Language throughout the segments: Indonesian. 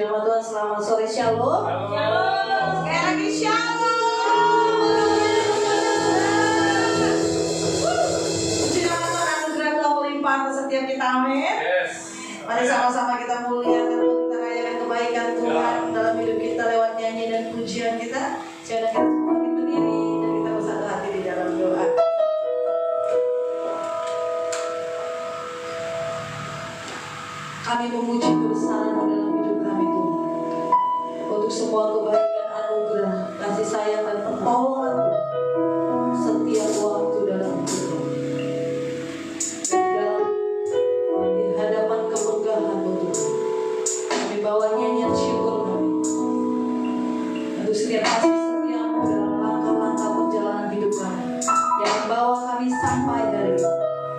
nama Tuhan. Selamat sore, Shalom. Shalom. Sekali lagi Shalom. Puji nama Tuhan, anugerah Tuhan melimpah atas setiap kita, amin. Mari sama-sama kita muliakan Tuhan, kita rayakan kebaikan Tuhan dalam hidup kita lewat nyanyi dan pujian kita. Jangan kita semua berdiri dan kita bersatu hati di dalam doa. Kami memuji kebesaran-Mu dalam hidup kami Tuhan, untuk semua kebaikan, anugerah, kasih sayang dan pertolongan setiap waktu dalam hidup kami. Dalam di hadapan kemegahan-Mu Tuhan, kami bawa nyanyian syukur kami untuk setiap kasih setia-Mu dalam langkah-langkah perjalanan hidup kami yang membawa kami sampai hari ini.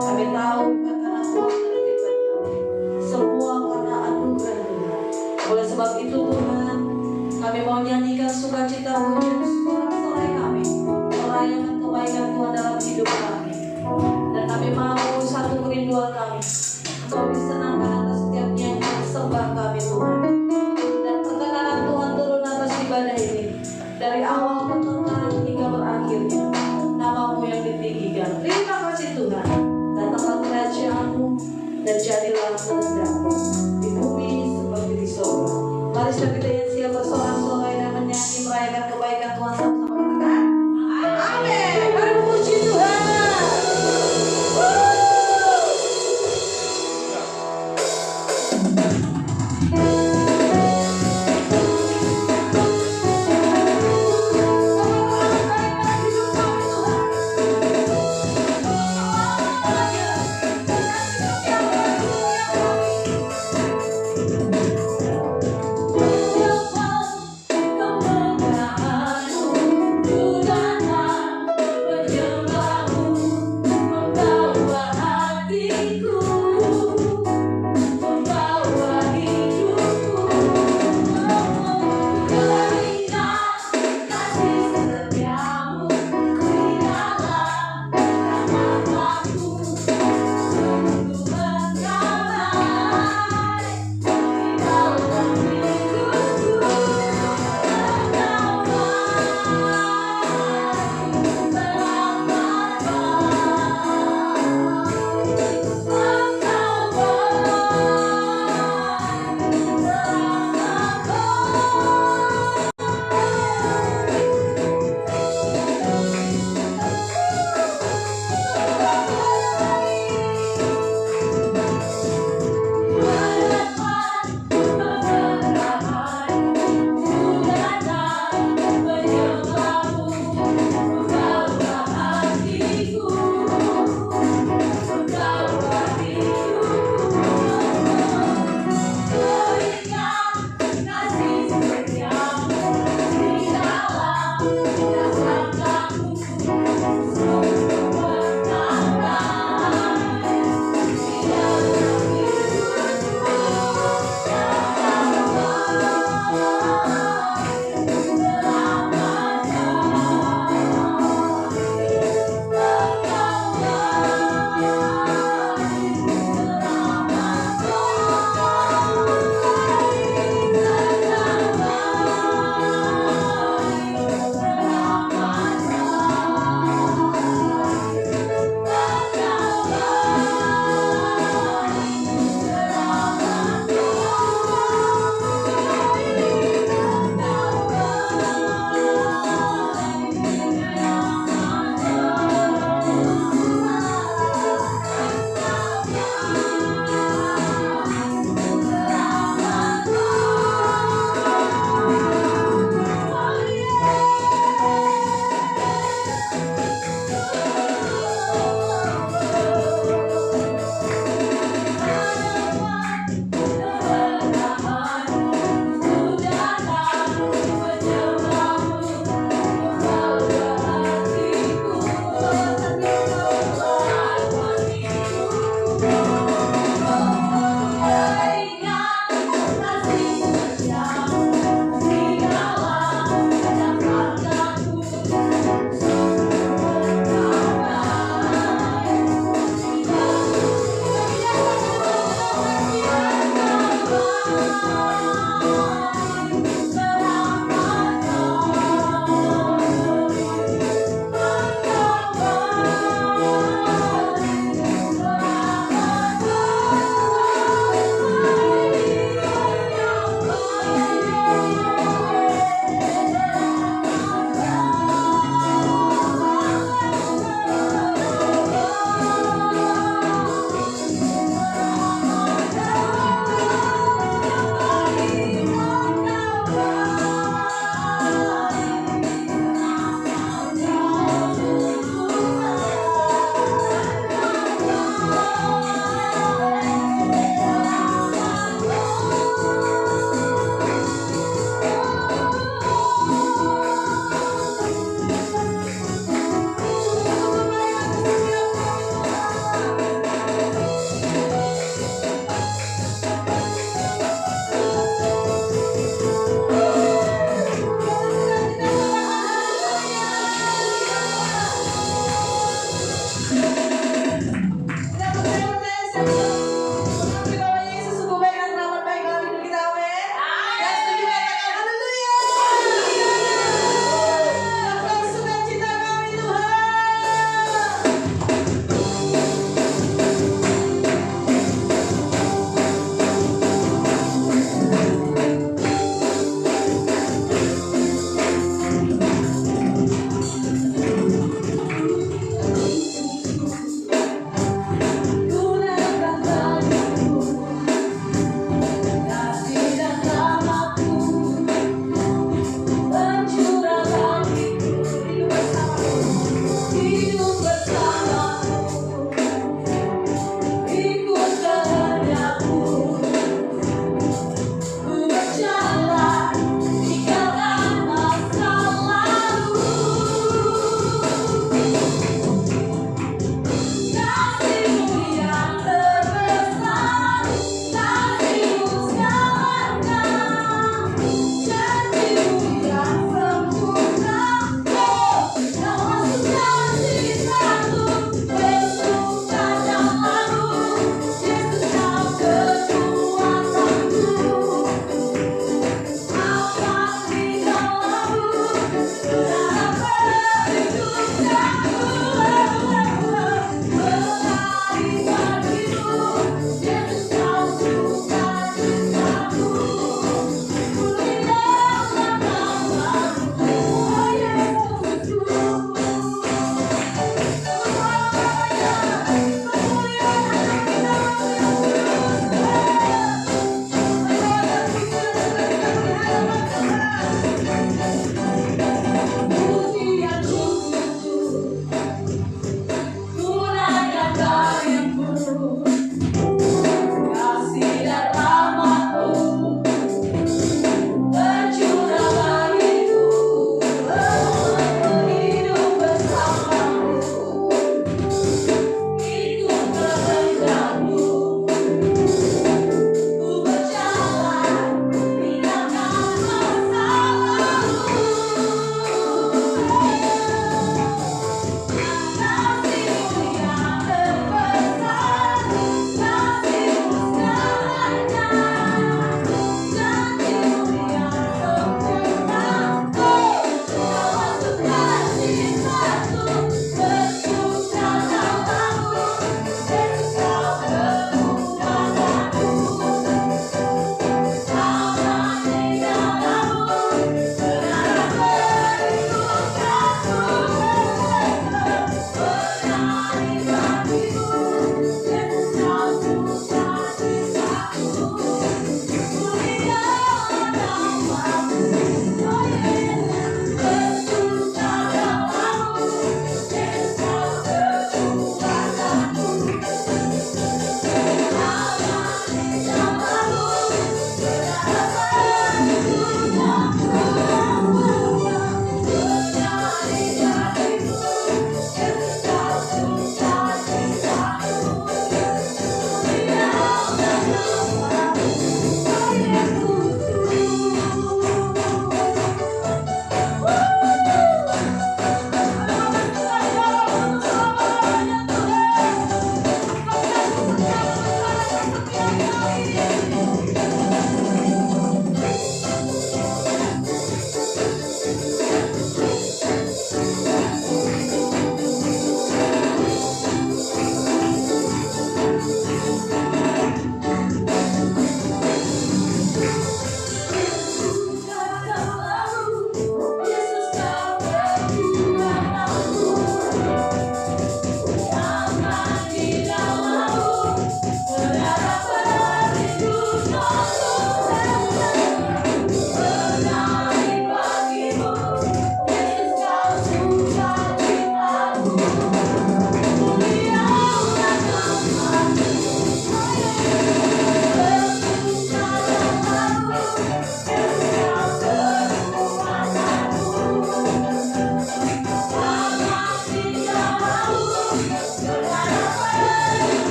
Kami tahu bukan karena kuasa dan hebat kami, semua karena anugerah Tuhan. Oleh sebab itu Tuhan, kami mau nyanyikan sukacita pujian sorak-sorai kami, merayakan kebaikan Tuhan dalam hidup kami. Dan kami mau satu kerinduan kami, Engkau disenangkan atas setiap nyanyian sembah kami Tuhan. Dan perkenanan Tuhan turun atas ibadah ini, dari awal pertengahan hingga berakhirnya. Nama-Mu yang ditinggikan. Terima kasih Tuhan. Datanglah kerajaan-Mu dan jadilah kehendak-Mu di bumi seperti di surga. Mari kita yang siap bersorak-sorai dan menyanyi merayakan kebaikan Tuhan sama-sama katakan amin. Mari puji Tuhan.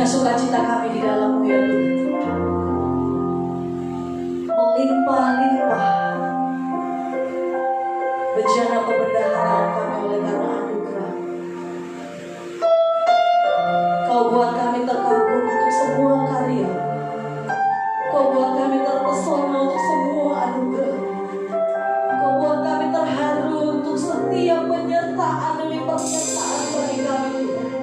Inilah sukacita kami di dalam-Mu ya Tuhan. Melimpah-limpah bejana pembendaharaan kami oleh karena anugerah. Kau buat kami terkagum untuk semua karya. Kau buat kami terpesona untuk semua anugerah. Kau buat kami terharu untuk setiap penyertaan demi penyertaan bagi kami Tuhan.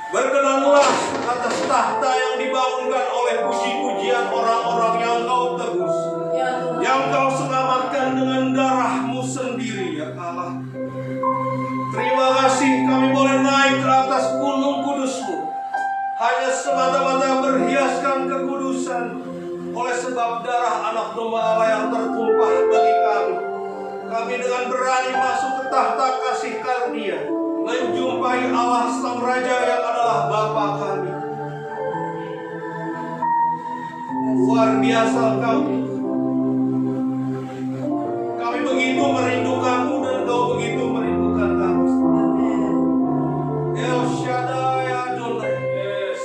Berkenanlah atas tahta yang dibangunkan oleh puji-pujian orang-orang yang kau tebus, yang kau selamatkan dengan darah-Mu sendiri, ya Allah. Terima kasih kami boleh naik ke atas gunung kudus-Mu, hanya semata-mata berhiaskan kekudusan oleh sebab darah anak domba Allah yang tertumpah bagi kami. Kami dengan berani masuk ke tahta kasih karunia, menjumpai Allah Sang Raja yang adalah Bapa kami. Luar biasa Engkau. Kami begitu merindukan-Mu dan Engkau begitu merindukan kami. El Shaddai Adonai. Yes.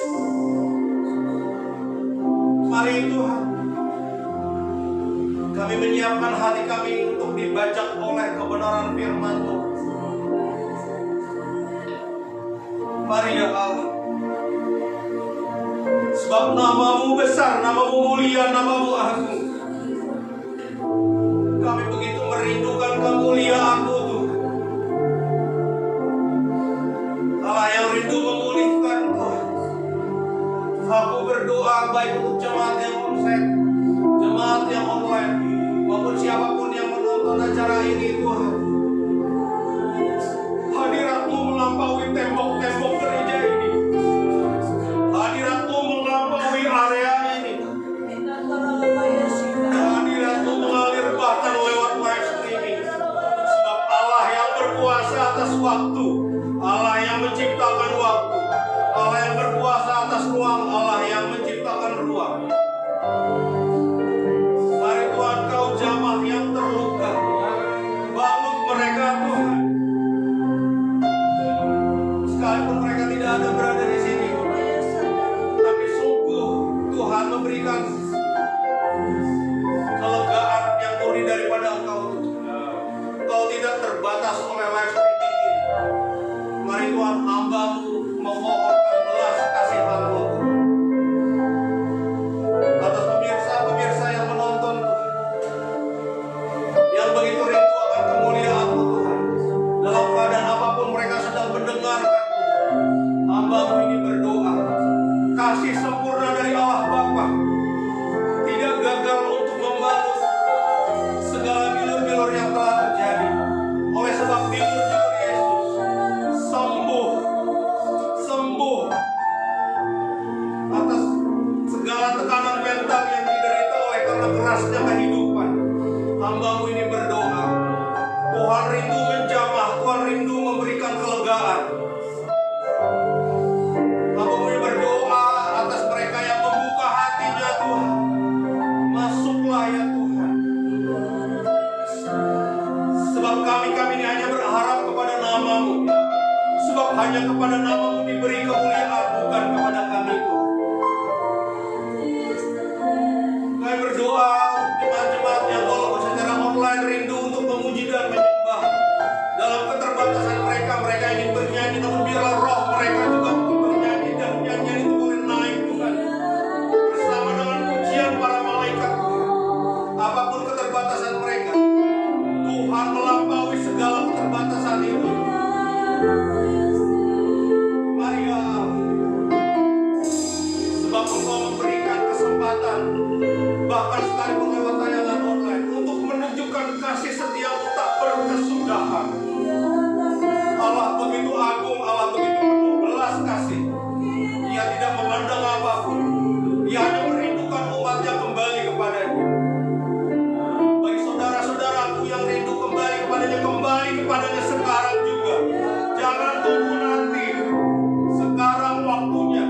Mari Tuhan, kami menyiapkan hati kami untuk dibajak oleh kebenaran firman-Mu. Mari ya Allah, sebab nama-Mu besar, nama-Mu mulia, nama-Mu agung. Kami begitu merindukan kemuliaan-Mu Tuhan. Allah yang rindu memulihkan Tuhan. Aku berdoa baik untuk jemaat yang onsite, jemaat yang online, maupun siapapun yang menonton acara ini Tuhan. Hadirat-Mu melampaui tembok-tembok gereja ini. ruang, Allah yang menciptakan ruang. Mari Tuhan, Kau jamah yang terluka, balut mereka Tuhan. Sekalipun mereka tidak ada berada di sini, tapi sungguh Tuhan memberikan kelegaan yang murni daripada Engkau. Engkau tidak terbatas oleh live streaming ini. Mari Tuhan, hamba-Mu memohonkan belas kasihan-Mu atas pemirsa-pemirsa yang menonton Tuhan, yang begitu rindu akan kemuliaan-Mu Tuhan. Dalam keadaan apapun mereka sedang mendengarkan Tuhan, hamba-Mu ini berdoa, kasih sempurna dari Allah Bapa tidak gagal untuk membalas segala bilur-bilur yang telah terjadi. Oleh sebab bilur-bilur Yesus sembuh atas segala tekanan mental yang diderita oleh karena kerasnya kehidupan. Hamba-Mu ini berdoa, Tuhan rindu menjamah, Tuhan rindu memberikan kelegaan. Hamba-Mu ini berdoa atas mereka yang membuka hatinya Tuhan. Masuklah ya Tuhan. Sebab kami ini hanya berharap kepada nama-Mu. Sebab hanya kepada nama-Mu diberi kemuliaan, bukan kepada kami Tuhan. Kami berdoa jemaat-jemaat yang walaupun secara online rindu untuk memuji dan menyembah. Dalam keterbatasan mereka ingin bernyanyi, namun biarlah roh mereka juga untuk bernyanyi, dan nyanyian itu boleh naik Tuhan bersama dengan pujian para malaikat Tuhan. Apapun keterbatasan mereka, Tuhan melampaui segala keterbatasan itu. Mari ya Allah, sebab Engkau memberikan kesempatan bahkan sekalipun lewat tayangan online untuk menunjukkan kasih setia-Mu tak berkesudahan. Allah begitu agung, Allah begitu penuh belas kasih. Ia tidak memandang apapun. Ia hanya merindukan umatnya kembali kepadanya. Bagi saudara-saudaraku yang rindu kembali kepadanya sekarang juga. Jangan tunggu nanti. Sekarang waktunya.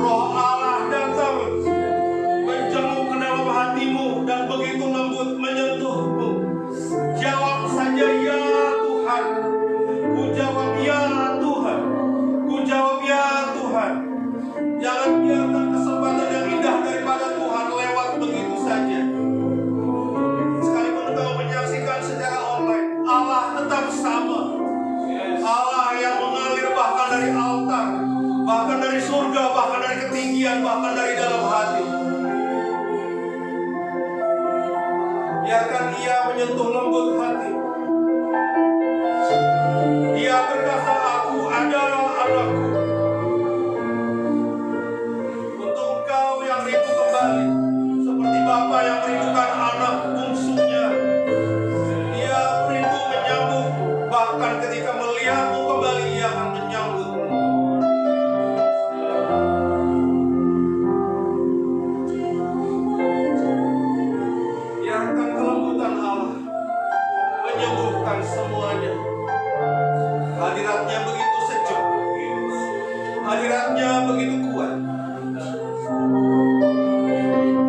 Roh Allah datang menjenguk ke dalam hatimu dan begitu lembut menyentuhmu. Jawab saja ya Tuhan. Ku jawab ya Tuhan. Ku jawab ya Tuhan. Jangan biarkan kesempatan yang indah daripada Tuhan lewat begitu saja. Sekalipun engkau menyaksikan secara online, Allah tetap sama. Allah yang mengalir bahkan dari altar, bahkan dari surga, bahkan dari ketinggian, bahkan dari dalam hati. Biarkan Ia menyentuh lembut hati. Dia berkata, aku adalah anakku. Untuk engkau yang rindu kembali, seperti Bapa yang merindukan anak bungsunya, Dia rindu menyambut. Bahkan ketika melihatmu kembali, Ia akan menyambut. Biarkan kelembutan Allah menyembuhkan semuanya. Hadiratnya begitu sejuk, hadiratnya begitu kuat.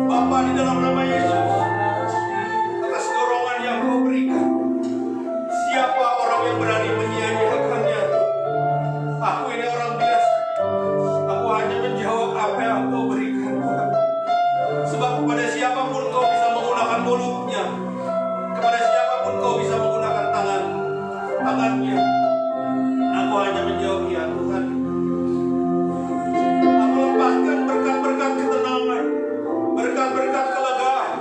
Bapa, di dalam nama Yesus, atas dorongan yang Kau berikan, siapa orang yang berani menyia-nyiakannya? Aku ini orang biasa. Aku hanya menjawab apa yang Kau berikan, Tuhan. Sebab kepada siapapun Kau bisa menggunakan mulutnya, kepada siapapun Kau bisa menggunakan tangannya. Aku hanya menjawab ya Tuhan. Aku lepaskan berkat-berkat ketenangan, berkat-berkat kelegaan.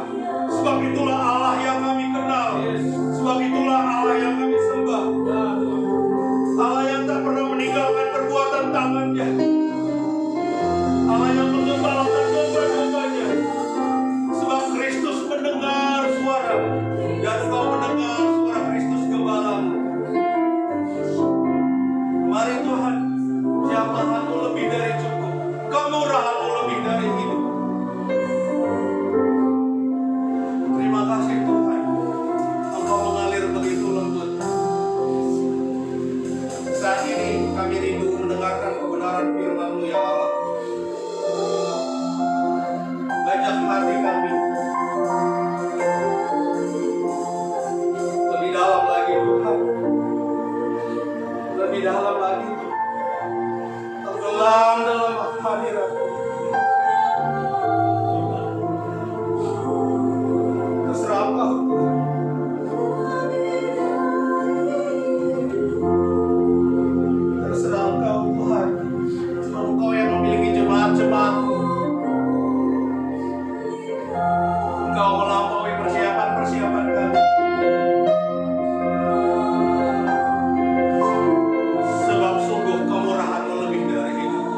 Sebab itulah Allah yang kami kenal. Sebab itulah Allah yang kami sembah. Allah yang tak pernah meninggalkan perbuatan tangannya. Allah yang menggembalakan domba-dombanya. Sebab Kristus mendengar suara, dan Kau mendengar suara Kristus gembalamu. Mari Tuhan, jamaah-Mu lebih dari cukup, kemurahan-Mu lebih dari hidup. Terima kasih Tuhan, Engkau mengalir begitu lembut. Saat ini kami rindu mendengarkan kebenaran firman-Mu ya Allah. Pulang dalam hadirat-Mu. Terserah Engkau. Terserah Engkau Tuhan. Engkau yang memiliki jemaat-jemaat-Mu. Engkau melampaui persiapan-persiapan kami. Sebab sungguh kemurahan-Mu lebih dari hidup.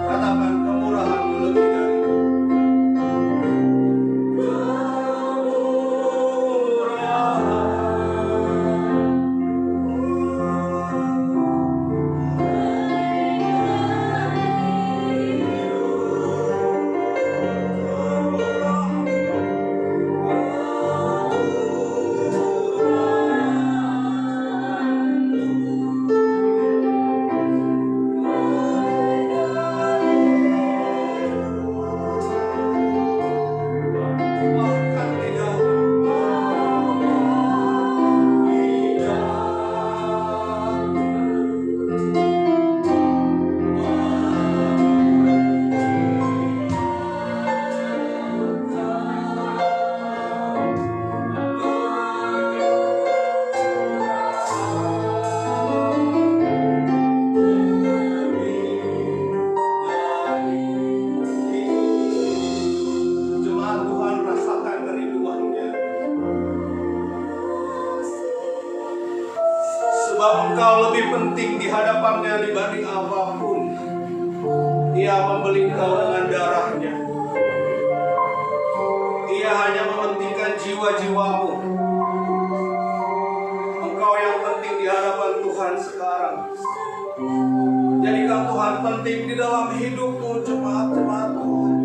Katakan kemurahan-Mu lebih dari hidup. Bahkan di jemaat Tuhan rasakan kerinduannya. Sebab Engkau lebih penting di hadapannya dibanding apapun. Dia membeli Engkau dengan darahnya. Dia hanya mementingkan jiwa-jiwamu. Engkau yang penting di hadapan Tuhan sekarang. Jadikan Tuhan penting di dalam hidupmu, jemaat-jemaat Tuhan.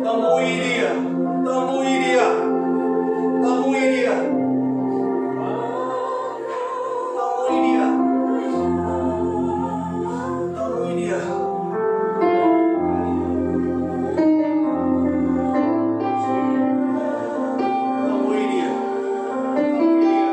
Temui Dia, temui Dia, temui Dia, temui Dia, temui Dia. Temui Dia, temui Dia.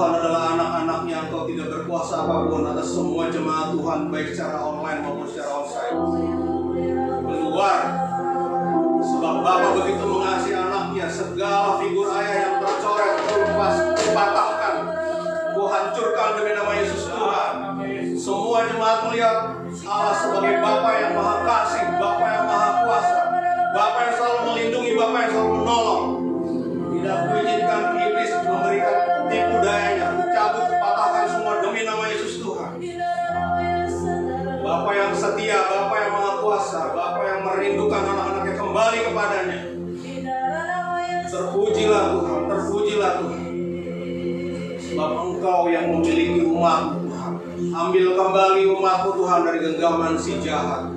Tuhan adalah anak-anaknya, Engkau tidak berkuasa apapun atas semua jemaat Tuhan, baik secara online maupun secara onsite. Keluar, sebab Bapa begitu mengasihi anaknya, segala figur ayah yang tercoret, terlepas, dipatahkan, Ku hancurkan demi nama Yesus Tuhan. Semua jemaat melihat Allah sebagai Bapa yang maha kasih, Bapa yang maha kuasa, Bapa yang selalu melindungi, Bapa yang selalu menolong. Tidak kuizinkan iblis memberikan tipu dayanya, cabut, patahkan semua demi nama Yesus Tuhan. Bapa yang setia, Bapa yang maha kuasa, Bapa yang merindukan anak-anaknya kembali kepadanya. Terpujilah Tuhan, terpujilah Tuhan. Sebab Engkau yang memiliki umat Tuhan. Ambil kembali umat-Mu Tuhan dari genggaman si jahat.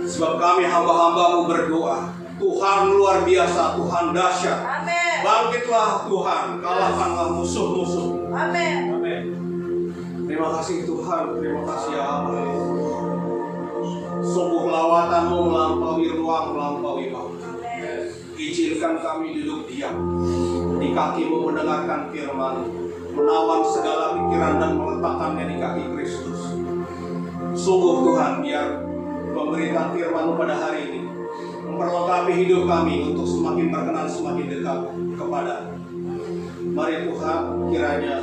Sebab kami hamba-hamba-Mu berdoa, Tuhan luar biasa, Tuhan dahsyat. Amin. Bangkitlah Tuhan, kalahkanlah musuh-musuh. Amin. Amin. Terima kasih Tuhan, terima kasih ya Allah. Sungguh lawatan-Mu melampaui ruang, melampaui waktu. Izinkan kami duduk diam di kaki-Mu, mendengarkan firman, menawan segala pikiran dan meletakkannya di kaki Kristus. Sungguh Tuhan, biar pemberitaan firman-Mu pada hari ini memperlengkapi hidup kami untuk semakin berkenan, semakin dekat kepada. Mari Tuhan, kiranya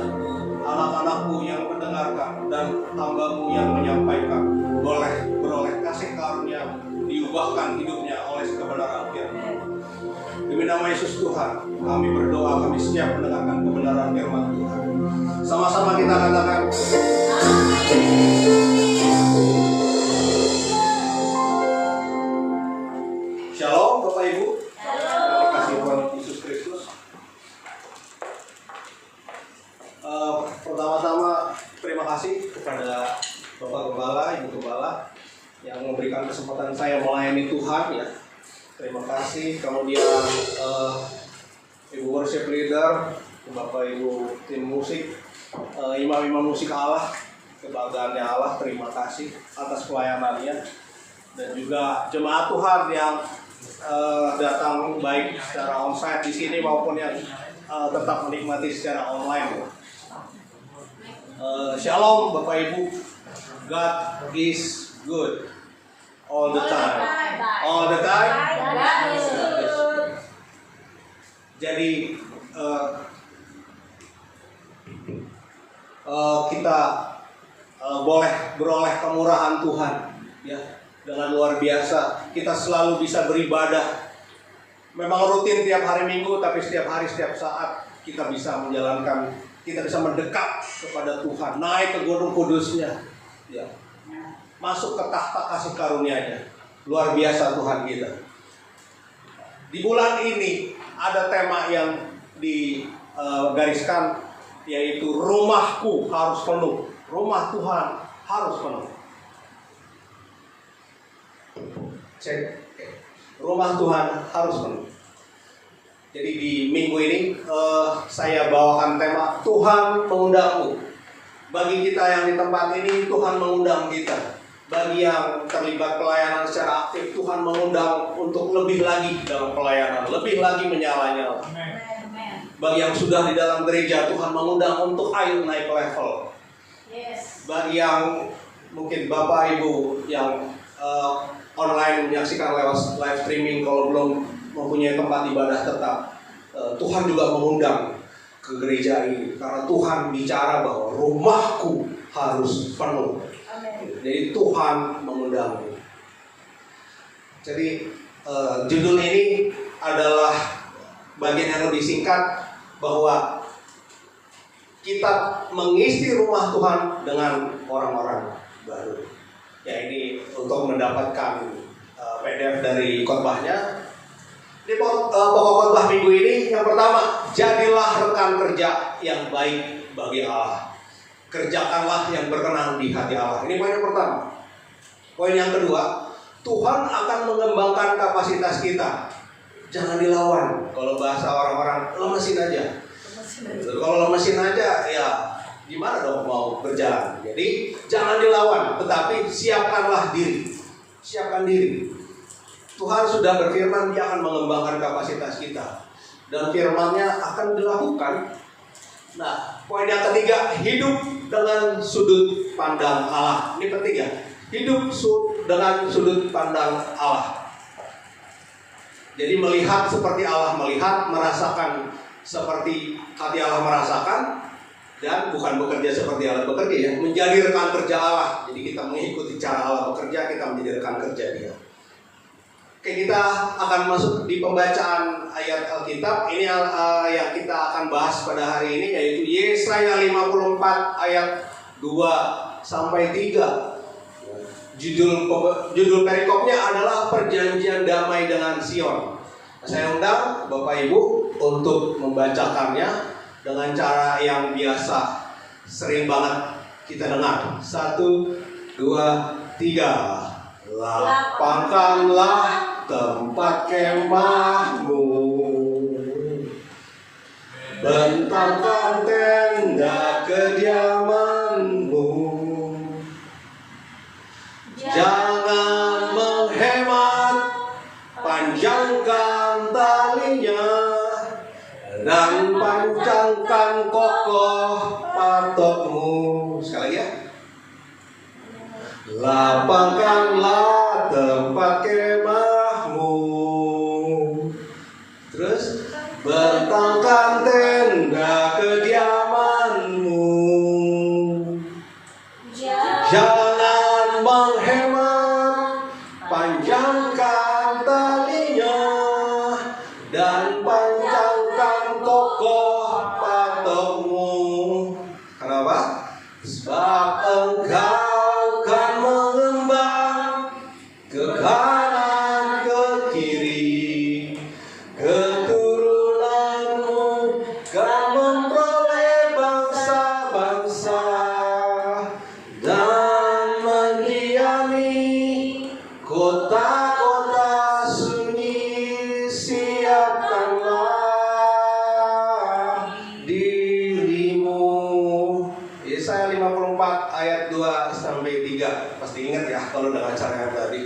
anak-anak-Mu yang mendengarkan dan hamba-Mu yang menyampaikan boleh beroleh kasih karunia, diubahkan hidupnya oleh kebenaran firman. Demi nama Yesus Tuhan, kami berdoa, kami siap mendengarkan kebenaran firman Tuhan. Sama-sama kita katakan, Shalom Bapak Ibu. Terima kasih Tuhan Yesus Kristus. Pertama-tama terima kasih kepada Bapak Gembala, Ibu Gembala yang memberikan kesempatan saya melayani Tuhan ya. Terima kasih. Kemudian Ibu Worship Leader, Bapak Ibu tim musik, imam-imam musik Allah, kebanggaannya Allah, terima kasih atas pelayanannya. Dan juga jemaat Tuhan yang datang baik secara onsite di sini maupun yang tetap menikmati secara online. Shalom Bapak Ibu. God is good all the time. All the time. Jadi kita boleh beroleh kemurahan Tuhan ya, dengan luar biasa. Kita selalu bisa beribadah. Memang rutin tiap hari Minggu, tapi setiap hari, setiap saat kita bisa menjalankan, kita bisa mendekat kepada Tuhan, naik ke gunung kudusnya ya, masuk ke tahta kasih karunia-Nya. Luar biasa Tuhan kita. Di bulan ini ada tema yang digariskan, yaitu rumahku harus penuh. Rumah Tuhan harus penuh. Cek. Rumah Tuhan harus penuh. Jadi di minggu ini saya bawakan tema Tuhan mengundangmu. Bagi kita yang di tempat ini, Tuhan mengundang kita. Bagi yang terlibat pelayanan secara aktif, Tuhan mengundang untuk lebih lagi dalam pelayanan, lebih lagi menyala-nyala. Bagi yang sudah di dalam gereja, Tuhan mengundang untuk ayo naik level. Bagi yang mungkin Bapak Ibu yang online menyaksikan lewat live streaming, kalau belum mempunyai tempat ibadah tetap, Tuhan juga mengundang ke gereja ini, karena Tuhan bicara bahwa rumahku harus penuh. Jadi Tuhan mengundang. Jadi judul ini adalah bagian yang lebih singkat, bahwa kita mengisi rumah Tuhan dengan orang-orang baru. Ya, ini untuk mendapatkan PDF dari khotbahnya. Di pokok khotbah minggu ini, yang pertama, jadilah rekan kerja yang baik bagi Allah. Kerjakanlah yang berkenan di hati Allah. Ini poin yang pertama. Poin yang kedua, Tuhan akan mengembangkan kapasitas kita. Jangan dilawan. Kalau bahasa orang-orang, lemesin aja. Kalau lemesin aja, ya gimana dong mau berjalan? Jadi jangan dilawan, tetapi siapkanlah diri. Siapkan diri. Tuhan sudah berfirman, Dia akan mengembangkan kapasitas kita. Dan firman-Nya akan dilakukan Nah, poin yang ketiga, hidup dengan sudut pandang Allah. Ini penting ya. Hidup dengan sudut pandang Allah. Jadi melihat seperti Allah melihat, merasakan seperti hati Allah merasakan, dan bukan bekerja seperti Allah bekerja ya. Menjadi rekan kerja Allah. Jadi kita mengikuti cara Allah bekerja, kita menjadi rekan kerja Dia. Oke, kita akan masuk di pembacaan ayat Alkitab. Ini yang kita akan bahas pada hari ini, yaitu Yesaya 54 ayat 2 sampai 3. Judul perikopnya adalah Perjanjian Damai dengan Sion. Saya undang Bapak Ibu untuk membacakannya dengan cara yang biasa, sering banget kita dengar. 1, 2, 3. Lapangkanlah tempat kemahmu, bentangkan tenda kediamanmu. Jangan menghemat, panjangkan talinya, dan panjangkan kokoh patokmu. Sekali lagi ya. Lapangkanlah tempat kemahmu, terus bentangkan tenda kediamanmu. Jangan menghemat, panjangkan talinya, dan panjangkan kokoh patokmu. Kenapa? Sebab engkau akan mengembang ke kanan ke kiri, keturunanmu akan memperoleh bangsa-bangsa dan mendiami kota-kota sunyi. Siapkanlah dirimu. Yesaya 54 ayat 2 sampai 3. Pasti ingat ya kalau dengan cara yang tadi.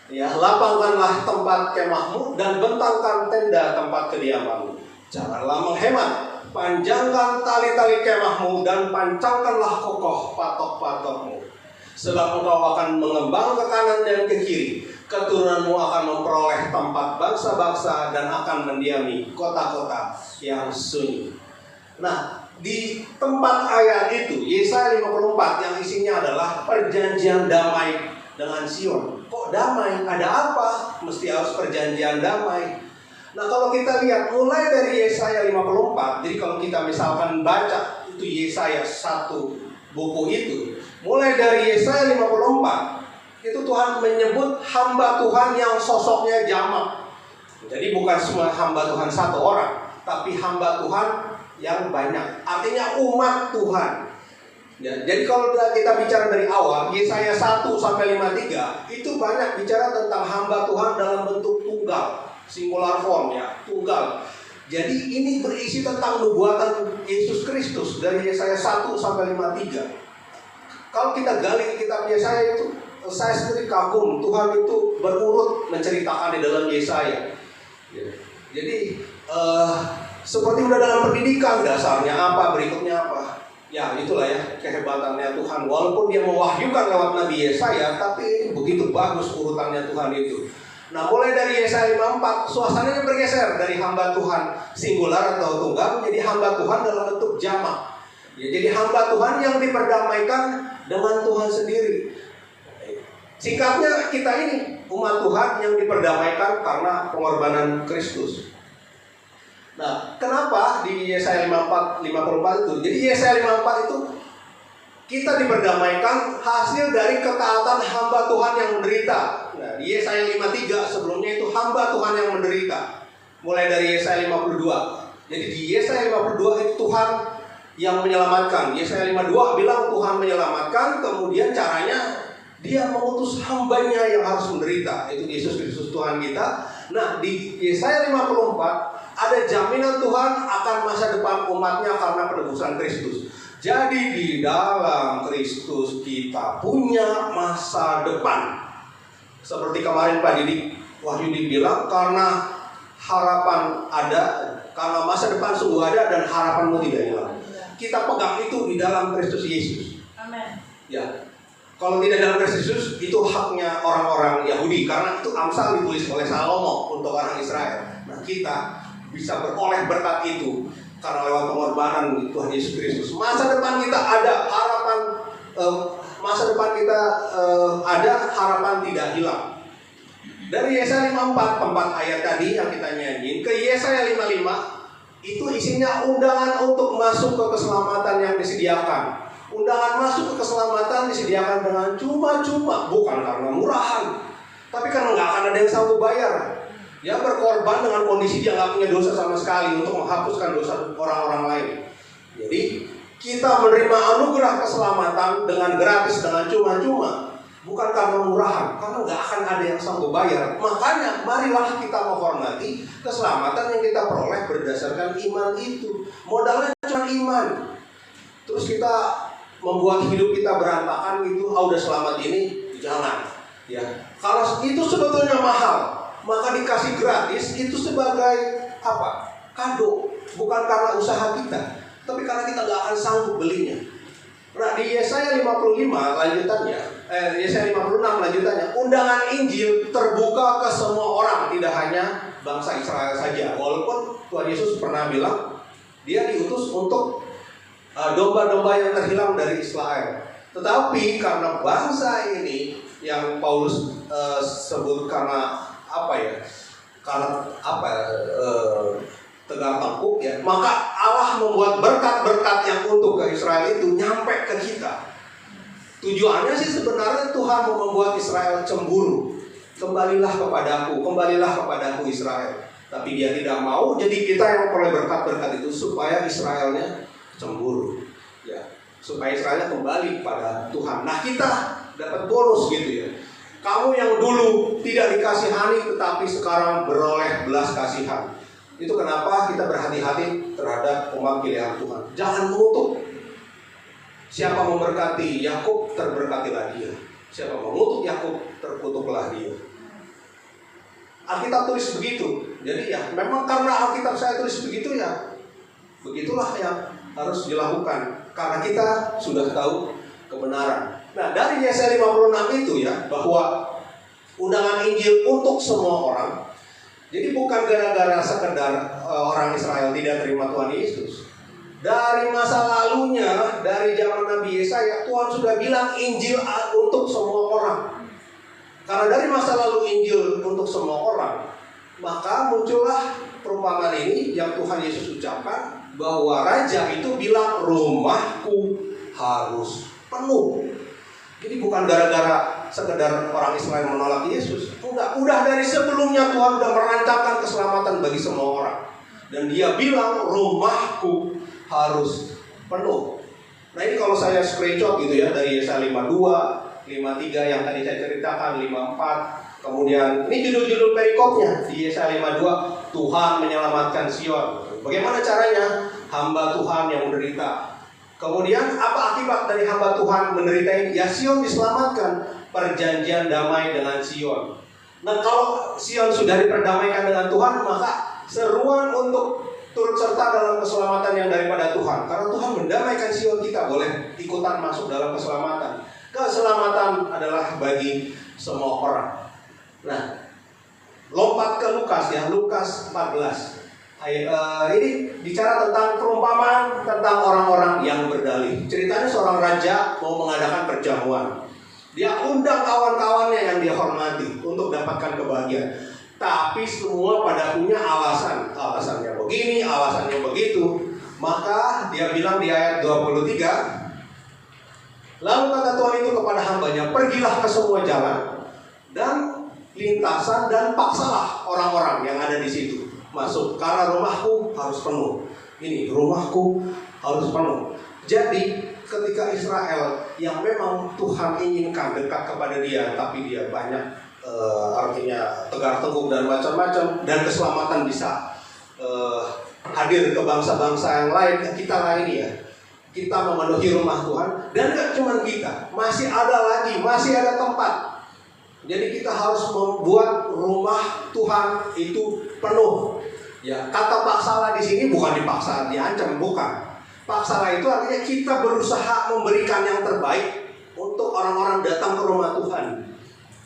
Ya, lapangkanlah tempat kemahmu dan bentangkan tenda tempat kediamanmu. Janganlah menghemat, panjangkan tali-tali kemahmu dan pancangkanlah kokoh patok-patokmu. Sebab engkau akan mengembang ke kanan dan ke kiri. Keturunanmu akan memperoleh tempat bangsa-bangsa dan akan mendiami kota-kota yang sunyi. Nah, di tempat ayat itu, Yesaya 54 yang isinya adalah perjanjian damai dengan Sion. Kok damai? Ada apa? Mesti harus perjanjian damai. Nah, kalau kita lihat mulai dari Yesaya 54, jadi kalau kita misalkan baca itu Yesaya 1 buku itu, mulai dari Yesaya 54, itu Tuhan menyebut hamba Tuhan yang sosoknya jamak. Jadi bukan semua hamba Tuhan satu orang, tapi hamba Tuhan yang banyak, artinya umat Tuhan. Ya, jadi kalau kita bicara dari awal, Yesaya 1 sampai 53 itu banyak bicara tentang hamba Tuhan dalam bentuk tunggal, singular form ya, tunggal. Jadi ini berisi tentang nubuatan Yesus Kristus dari Yesaya 1 sampai 53. Kalau kita gali kitab Yesaya itu, saya sendiri kagum, Tuhan itu berurut menceritakan di dalam Yesaya. Jadi seperti udah dalam pendidikan, dasarnya apa, berikutnya apa. Ya itulah ya kehebatannya Tuhan. Walaupun dia mewahyukan lewat Nabi Yesaya, tapi begitu bagus urutannya Tuhan itu. Nah, mulai dari Yesaya 54, suasananya bergeser dari hamba Tuhan singular atau tunggal menjadi hamba Tuhan dalam bentuk jamak. Ya, jadi hamba Tuhan yang diperdamaikan dengan Tuhan sendiri. Singkatnya, kita ini umat Tuhan yang diperdamaikan karena pengorbanan Kristus. Nah, kenapa di Yesaya 54 itu? Jadi Yesaya 54 itu kita diperdamaikan hasil dari ketaatan hamba Tuhan yang menderita. Nah, di Yesaya 53 sebelumnya itu hamba Tuhan yang menderita. Mulai dari Yesaya 52. Jadi di Yesaya 52 itu Tuhan yang menyelamatkan. Yesaya 52 bilang Tuhan menyelamatkan, kemudian caranya Dia mengutus hambanya yang harus menderita. Itu Yesus Kristus Tuhan kita. Nah, di Yesaya 54 ada jaminan Tuhan akan masa depan umatnya karena penebusan Kristus. Jadi di dalam Kristus kita punya masa depan. Seperti kemarin Pak Didik Wahyudi bilang, karena harapan ada, karena masa depan sungguh ada dan harapanmu tidak hilang. Kita pegang itu di dalam Kristus Yesus. Amin. Ya. Kalau tidak dalam Kristus Yesus, itu haknya orang-orang Yahudi, karena itu Amsal ditulis oleh Salomo untuk orang Israel. Nah, kita bisa beroleh berkat itu karena lewat pengorbanan Tuhan Yesus Kristus. Masa depan kita ada harapan, ada harapan tidak hilang. Dari Yesaya 54, 4 ayat tadi yang kita nyanyiin, ke Yesaya 55, itu isinya undangan untuk masuk ke keselamatan yang disediakan. Undangan masuk ke keselamatan disediakan dengan cuma-cuma, bukan karena murahan, tapi karena nggak akan ada yang sanggup bayar. Dia berkorban dengan kondisi dia nggak punya dosa sama sekali untuk menghapuskan dosa orang-orang lain. Jadi kita menerima anugerah keselamatan dengan gratis, dengan cuma-cuma, bukan karena murahan, karena nggak akan ada yang sanggup bayar. Makanya marilah kita menghormati keselamatan yang kita peroleh berdasarkan iman itu. Modalnya cuma iman. Terus kita membuat hidup kita berantakan gitu, udah selamat ini, jangan. Ya, kalau itu sebetulnya mahal, maka dikasih gratis itu sebagai apa? Kado, bukan karena usaha kita, tapi karena kita nggak akan sanggup belinya. Nah, di Yesaya 55 lanjutannya, Yesaya 56 lanjutannya, undangan Injil terbuka ke semua orang, tidak hanya bangsa Israel saja. Walaupun Tuhan Yesus pernah bilang dia diutus untuk domba-domba yang terhilang dari Israel. Tetapi karena bangsa ini yang Paulus sebut karena tegar tengkuk ya, maka Allah membuat berkat-berkat yang untuk ke Israel itu nyampe ke kita. Tujuannya sih sebenarnya Tuhan mau membuat Israel cemburu. Kembalilah kepadaku Israel. Tapi dia tidak mau, jadi kita yang memperoleh berkat-berkat itu supaya Israelnya cemburu, ya, supaya Israel kembali kepada Tuhan. Nah, kita dapat bonus gitu ya. Kamu yang dulu tidak dikasihani tetapi sekarang beroleh belas kasihan. Itu kenapa kita berhati-hati terhadap umat pilihan Tuhan. Jangan mengutuk. Siapa memberkati Yakub, terberkatilah dia. Siapa mengutuk Yakub, terkutuklah dia. Alkitab tulis begitu. Jadi ya, memang karena Alkitab saya tulis begitu ya, begitulah yang harus dilakukan karena kita sudah tahu kebenaran. Nah, dari Yesaya 56 itu ya, bahwa undangan Injil untuk semua orang. Jadi bukan gara-gara sekedar orang Israel tidak terima Tuhan Yesus. Dari masa lalunya, dari zaman Nabi Yesaya, Tuhan sudah bilang Injil untuk semua orang. Karena dari masa lalu Injil untuk semua orang, maka muncullah perumpamaan ini yang Tuhan Yesus ucapkan, bahwa raja itu bilang rumahku harus penuh. Jadi bukan gara-gara sekedar orang Israel menolak Yesus. Enggak, udah dari sebelumnya Tuhan sudah merancangkan keselamatan bagi semua orang. Dan dia bilang rumahku harus penuh. Nah, ini kalau saya screenshot gitu ya, dari Yesaya 52, 53 yang tadi saya ceritakan, 54. Kemudian ini judul-judul perikopnya di Yesaya 52, Tuhan menyelamatkan Sion. Bagaimana caranya? Hamba Tuhan yang menderita. Kemudian apa akibat dari hamba Tuhan menderita ini? Ya, Sion diselamatkan, perjanjian damai dengan Sion. Nah, kalau Sion sudah diperdamaikan dengan Tuhan, maka seruan untuk turut serta dalam keselamatan yang daripada Tuhan. Karena Tuhan mendamaikan Sion, kita boleh ikutan masuk dalam keselamatan. Keselamatan adalah bagi semua orang. Nah, lompat ke Lukas ya, Lukas 14. Ini bicara tentang perumpamaan tentang orang-orang yang berdalih. Ceritanya seorang raja mau mengadakan perjamuan. Dia undang kawan-kawannya yang dia hormati untuk dapatkan kebahagiaan. Tapi semua pada punya alasan. Alasannya begini, alasannya begitu. Maka dia bilang di ayat 23, lalu kata Tuhan itu kepada hambanya, pergilah ke semua jalan dan lintasan dan paksalah orang-orang yang ada di situ masuk, karena rumahku harus penuh. Ini rumahku harus penuh. Jadi ketika Israel yang memang Tuhan inginkan dekat kepada dia, tapi dia banyak artinya tegar tengkuk dan macam-macam, dan keselamatan bisa hadir ke bangsa-bangsa yang lain, kita lain ya. Kita memenuhi rumah Tuhan, dan gak cuma kita, masih ada lagi, masih ada tempat. Jadi kita harus membuat rumah Tuhan itu penuh. Ya, kata paksalah di sini bukan dipaksa diancam, bukan. Paksalah itu artinya kita berusaha memberikan yang terbaik untuk orang-orang datang ke rumah Tuhan.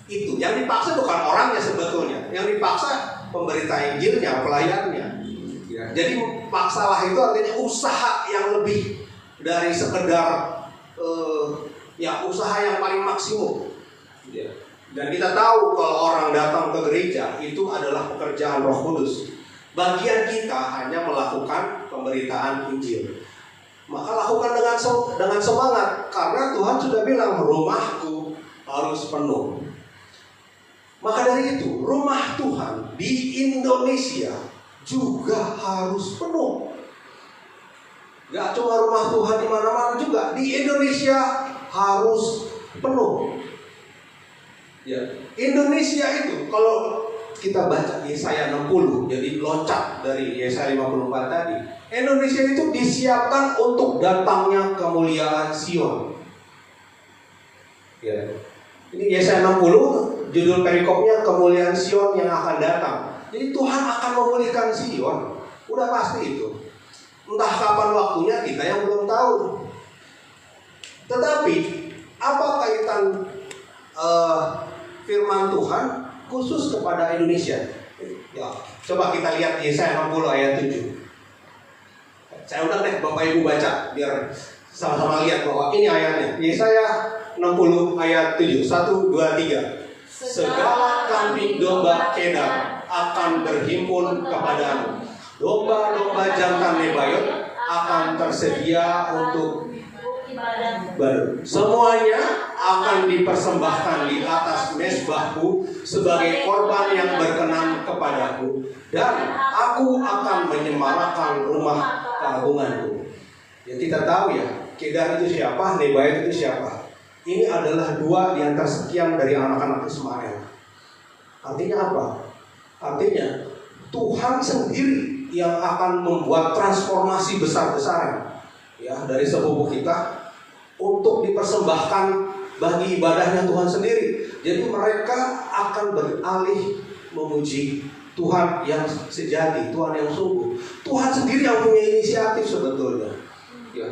Itu yang dipaksa bukan orangnya sebetulnya, yang dipaksa pemberita Injilnya, pelayannya. Ya, jadi paksalah itu artinya usaha yang lebih dari sekedar usaha yang paling maksimum. Ya. Dan kita tahu kalau orang datang ke gereja itu adalah pekerjaan Roh Kudus. Bagian kita hanya melakukan pemberitaan Injil. Maka lakukan dengan semangat, karena Tuhan sudah bilang rumahku harus penuh. Maka dari itu rumah Tuhan di Indonesia juga harus penuh. Gak cuma rumah Tuhan di mana-mana, juga di Indonesia harus penuh. Ya, Indonesia itu kalau kita baca Yesaya 60, jadi loncat dari Yesaya 54 tadi. Indonesia itu disiapkan untuk datangnya kemuliaan Sion. Ya. Ini Yesaya 60, judul perikopnya kemuliaan Sion yang akan datang. Jadi Tuhan akan memulihkan Sion. Udah pasti itu. Entah kapan waktunya kita yang belum tahu. Tetapi apa kaitan firman Tuhan khusus kepada Indonesia? Ya, coba kita lihat Yesaya 60 ayat 7. Saya undang deh Bapak Ibu baca biar sama-sama lihat bahwa ini ayatnya. Yesaya 60 ayat 7. 1, 2, 3. Segala kambing domba Kedar akan berhimpun kepadamu. Domba-domba jantan Nebayot akan tersedia untuk baru. Semuanya akan dipersembahkan di atas mezbahku sebagai korban yang berkenan kepadaku, dan aku akan menyemarakan rumah keagunganku. Ya, kita tahu ya, Kedar itu siapa, Nebayot itu siapa. Ini adalah dua di antara sekian dari anak-anak Ismail. Artinya apa? Artinya Tuhan sendiri yang akan membuat transformasi besar-besaran ya dari sepupu kita untuk dipersembahkan bagi ibadahnya Tuhan sendiri. Jadi mereka akan beralih memuji Tuhan yang sejati, Tuhan yang sungguh. Tuhan sendiri yang punya inisiatif sebetulnya. Ya.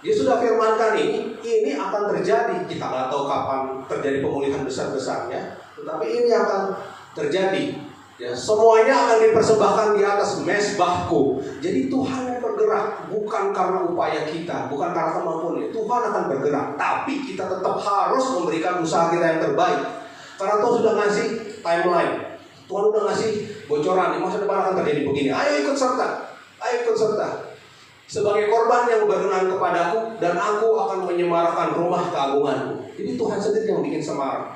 Dia sudah firmankan ini akan terjadi. Kita nggak tahu kapan terjadi pemulihan besar-besarnya, tetapi ini akan terjadi. Ya, semuanya akan dipersembahkan di atas mezbahku. Jadi Tuhan yang bergerak, bukan karena upaya kita, bukan karena kemampuan. Tuhan akan bergerak, tapi kita tetap harus memberikan usaha kita yang terbaik. Karena Tuhan sudah ngasih timeline, Tuhan sudah ngasih bocoran. Di masa depan akan terjadi begini. Ayo ikut serta, ayo ikut serta. Sebagai korban yang berkenan kepadaku, dan aku akan menyemarakan rumah keagunganku. Jadi Tuhan sendiri yang bikin semarak.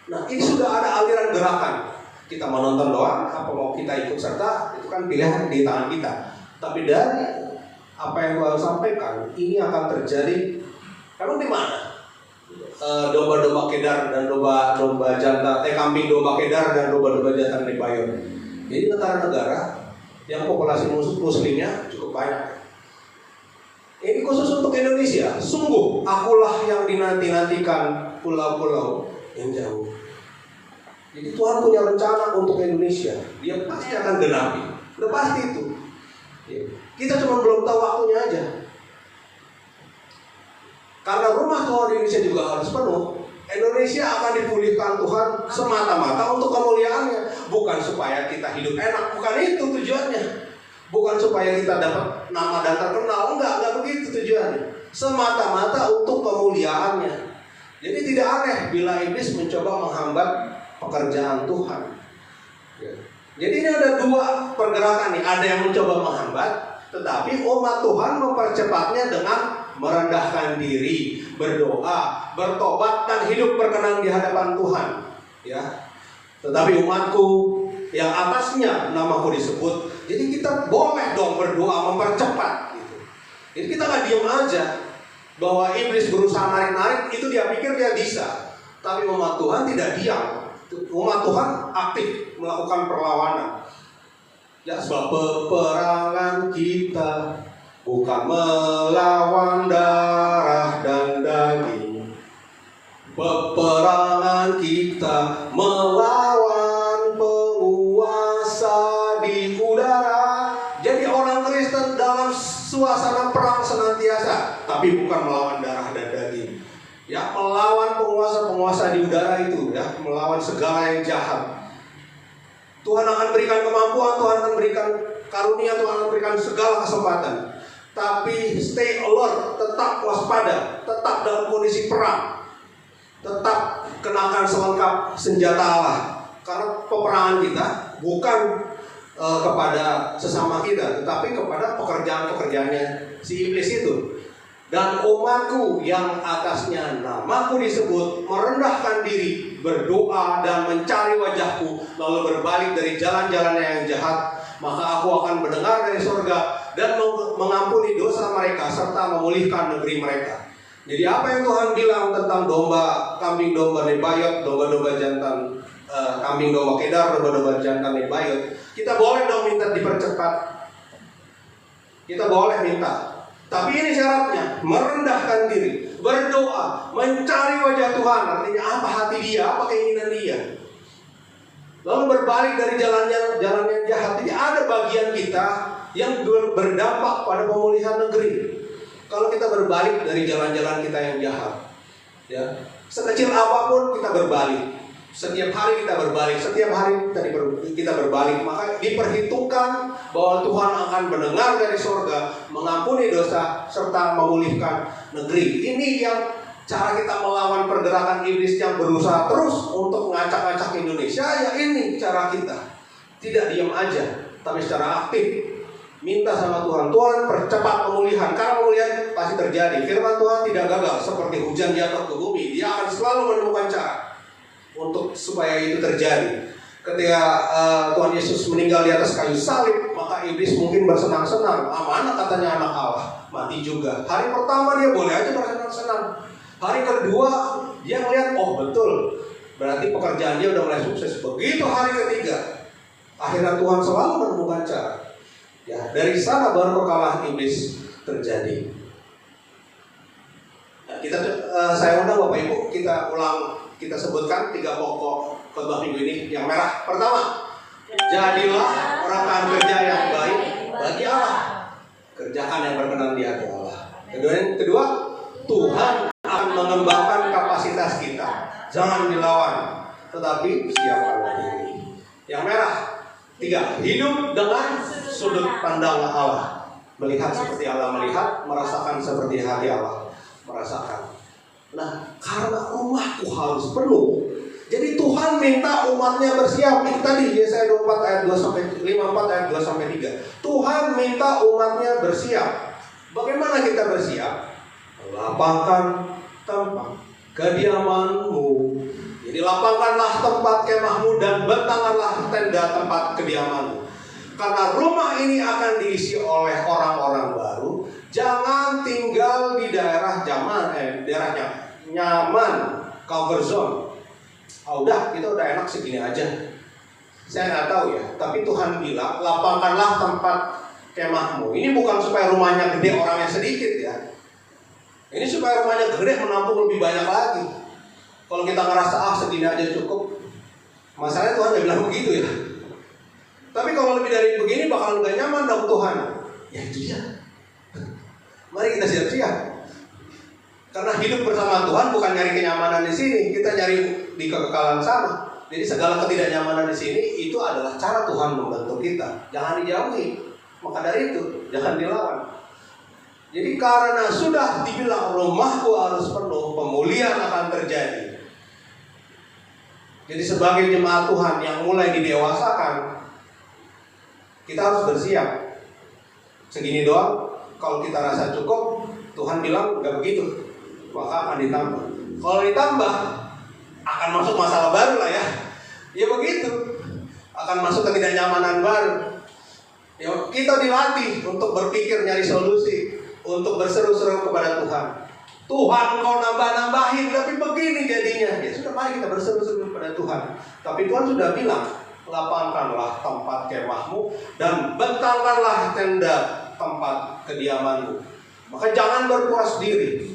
Nah, ini sudah ada aliran gerakan. Kita mau nonton doang, apa mau kita ikut serta, itu kan pilihan di tangan kita. Tapi dari apa yang Tuhan sampaikan, ini akan terjadi. Emang di mana? Domba-domba Kedar dan domba jantan, kambing domba Kedar dan domba-domba jantan Nebayot. Jadi negara-negara yang populasi muslimnya cukup banyak. Ini khusus untuk Indonesia. Sungguh, akulah yang dinanti-nantikan pulau-pulau yang jauh. Jadi Tuhan punya rencana untuk Indonesia. Dia pasti akan genapi. Udah pasti itu. Kita cuma belum tahu waktunya aja. Karena rumah Tuhan di Indonesia juga harus penuh. Indonesia akan dipulihkan Tuhan semata-mata untuk kemuliaannya. Bukan supaya kita hidup enak. Bukan itu tujuannya. Bukan supaya kita dapat nama dan terkenal. Enggak begitu tujuannya. Semata-mata untuk kemuliaannya. Jadi tidak aneh bila iblis mencoba menghambat pekerjaan Tuhan. Ya. Jadi ini ada dua pergerakan nih. Ada yang mencoba menghambat, tetapi umat Tuhan mempercepatnya dengan merendahkan diri, berdoa, bertobat, dan hidup berkenan di hadapan Tuhan. Ya. Tetapi umatku yang atasnya namaku disebut, jadi kita boleh dong berdoa mempercepat. Gitu. Jadi kita nggak diam aja bahwa iblis berusaha narik-narik, itu dia pikir dia bisa. Tapi umat Tuhan tidak diam. Umat Tuhan aktif melakukan perlawanan. Ya, sebab peperangan kita bukan melawan darah dan daging. Peperangan kita melawan penguasa di udara. suasana perang senantiasa, tapi bukan melawan darah dan daging. Ya, melawan penguasa-penguasa di udara itu, ya, melawan segala yang jahat. Tuhan akan berikan kemampuan, Tuhan akan berikan karunia, Tuhan akan berikan segala kesempatan. Tapi stay alert, tetap waspada, tetap dalam kondisi perang, tetap kenakan selengkap senjata Allah. Karena peperangan kita bukan kepada sesama kita, tetapi kepada pekerjaan-pekerjaannya si iblis itu. Dan umatku yang atasnya namaku disebut merendahkan diri, berdoa dan mencari wajahku, lalu berbalik dari jalan-jalannya yang jahat, maka aku akan mendengar dari surga dan mengampuni dosa mereka serta memulihkan negeri mereka. Jadi apa yang Tuhan bilang tentang domba, kambing domba Nebayot, domba-domba jantan, kambing domba Kedar, domba-domba jantan Nebayot, kita boleh dong minta dipercepat. Kita boleh minta. Tapi ini syaratnya, merendahkan diri, berdoa, mencari wajah Tuhan. Artinya apa hati dia, apa keinginan dia. Lalu berbalik dari jalan yang jahat. Jadi ada bagian kita yang berdampak pada pemulihan negeri. Kalau kita berbalik dari jalan-jalan kita yang jahat, ya, sekecil apapun kita berbalik. Setiap hari kita berbalik, setiap hari kita berbalik, maka diperhitungkan bahwa Tuhan akan mendengar dari surga, mengampuni dosa, serta memulihkan negeri. Ini yang cara kita melawan pergerakan iblis yang berusaha terus untuk ngacak-ngacak Indonesia. Ya ini cara kita, tidak diam aja, tapi secara aktif. Minta sama Tuhan, Tuhan percepat pemulihan, karena pemulihan pasti terjadi. Firman Tuhan tidak gagal, seperti hujan jatuh ke bumi, dia akan selalu menemukan cara untuk supaya itu terjadi. Ketika Tuhan Yesus meninggal di atas kayu salib, maka iblis mungkin bersenang-senang. Mana katanya anak Allah, mati juga. Hari pertama dia boleh aja bersenang-senang. Hari kedua dia melihat, oh betul, berarti pekerjaan dia udah mulai sukses. Begitu hari ketiga, akhirnya Tuhan selalu menemukan cara. Ya, dari sana baru kekalahan iblis terjadi. Nah, saya undang Bapak Ibu, kita sebutkan 3 pokok khotbah minggu ini. Yang merah, pertama, jadilah rekan kerja yang baik bagi Allah, kerjakan yang berkenan di hati Allah. Kedua, Tuhan akan mengembangkan kapasitas kita, jangan dilawan, tetapi siapkan diri. Yang merah, 3, hidup dengan sudut pandang Allah, melihat seperti Allah melihat, merasakan seperti hati Allah merasakan. Nah, karena rumahku harus penuh, jadi Tuhan minta umatnya bersiap. Itu tadi Yesaya 54 ayat 2 sampai 3. Tuhan minta umatnya bersiap. Bagaimana kita bersiap? Lapangkan tempat kediamanmu. Jadi lapangkanlah tempat kemahmu dan bentangkanlah tenda tempat kediamanmu. Karena rumah ini akan diisi oleh orang-orang baru. Jangan tinggal di daerah daerahnya nyaman, comfort zone. Udah, itu udah enak segini aja. Saya nggak tahu ya, tapi Tuhan bilang lapangkanlah tempat kemahmu. Ini bukan supaya rumahnya gede, orangnya sedikit ya. Ini supaya rumahnya gede, menampung lebih banyak lagi. Kalau kita ngerasa segini aja cukup, masalahnya Tuhan nggak bilang begitu ya. Tapi kalau lebih dari begini bakal nggak nyaman dong Tuhan. Ya itu dia. Mari kita siap-siap. Karena hidup bersama Tuhan bukan nyari kenyamanan di sini, kita nyari di kekekalan sana. Jadi segala ketidaknyamanan di sini itu adalah cara Tuhan membentuk kita. Jangan dijauhi. Maka dari itu jangan dilawan. Jadi karena sudah dibilang rumahku harus penuh, pemulihan akan terjadi. Jadi sebagai jemaat Tuhan yang mulai didewasakan, kita harus bersiap. Segini doang, kalau kita rasa cukup, Tuhan bilang nggak begitu, maka akan ditambah. Kalau ditambah, akan masuk masalah baru lah ya. Ya begitu, akan masuk ketidaknyamanan baru. Ya, kita dilatih untuk berpikir, nyari solusi, untuk berseru-seru kepada Tuhan. Tuhan kau nambah-nambahin, tapi begini jadinya. Ya sudah, mari kita berseru-seru kepada Tuhan. Tapi Tuhan sudah bilang, lapangkanlah tempat kemahmu dan bentangkanlah tenda tempat kediamanmu. Maka jangan berpuas diri.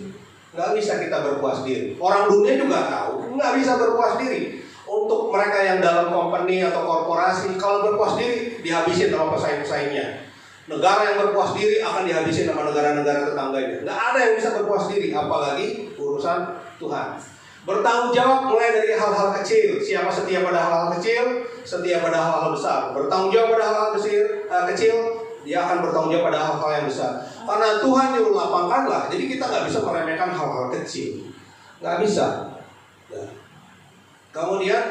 Nggak bisa kita berpuas diri. Orang dunia juga tahu, nggak bisa berpuas diri. Untuk mereka yang dalam company atau korporasi, kalau berpuas diri dihabisin sama pesaing-pesaingnya. Negara yang berpuas diri akan dihabisi sama negara-negara tetangganya. Nggak ada yang bisa berpuas diri, apalagi urusan Tuhan. Bertanggung jawab mulai dari hal-hal kecil. Siapa setia pada hal-hal kecil, setia pada hal-hal besar. Bertanggung jawab pada hal-hal kecil, dia akan bertanggung jawab pada hal-hal yang besar. Karena Tuhan yang lapangkanlah, jadi kita nggak bisa meremehkan hal-hal kecil. Nggak bisa. Ya. Kemudian,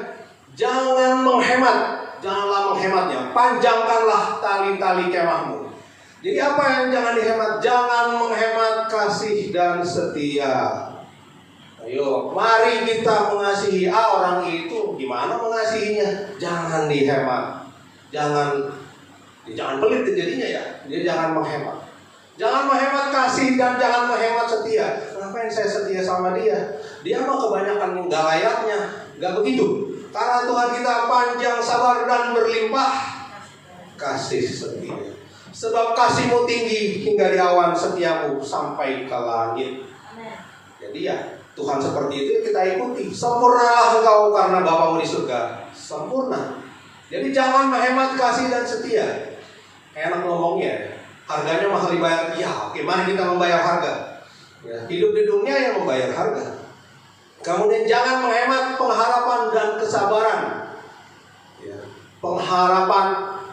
jangan menghemat. Janganlah menghematnya. Panjangkanlah tali-tali kemahmu. Jadi apa yang jangan dihemat? Jangan menghemat kasih dan setia. Ayo, mari kita mengasihi orang itu. Gimana mengasihinya? Jangan dihemat. Jangan pelit jadinya ya. Dia jangan menghemat. Jangan menghemat kasih dan jangan menghemat setia. Kenapa yang saya setia sama dia? Dia mah kebanyakan yang gak layaknya. Gak begitu. Karena Tuhan kita panjang sabar dan berlimpah kasih setia. Sebab kasih-Mu tinggi hingga di awan, setiamu sampai ke langit. Jadi ya, Tuhan seperti itu kita ikuti. Sempurnalah engkau karena Bapa-Mu di surga sempurna. Jadi jangan menghemat kasih dan setia. Enak ngomongnya, harganya mahal dibayar. Ya, oke, mari kita membayar harga. Ya, hidup di dunia yang membayar harga. Kemudian jangan menghemat pengharapan dan kesabaran. Ya, pengharapan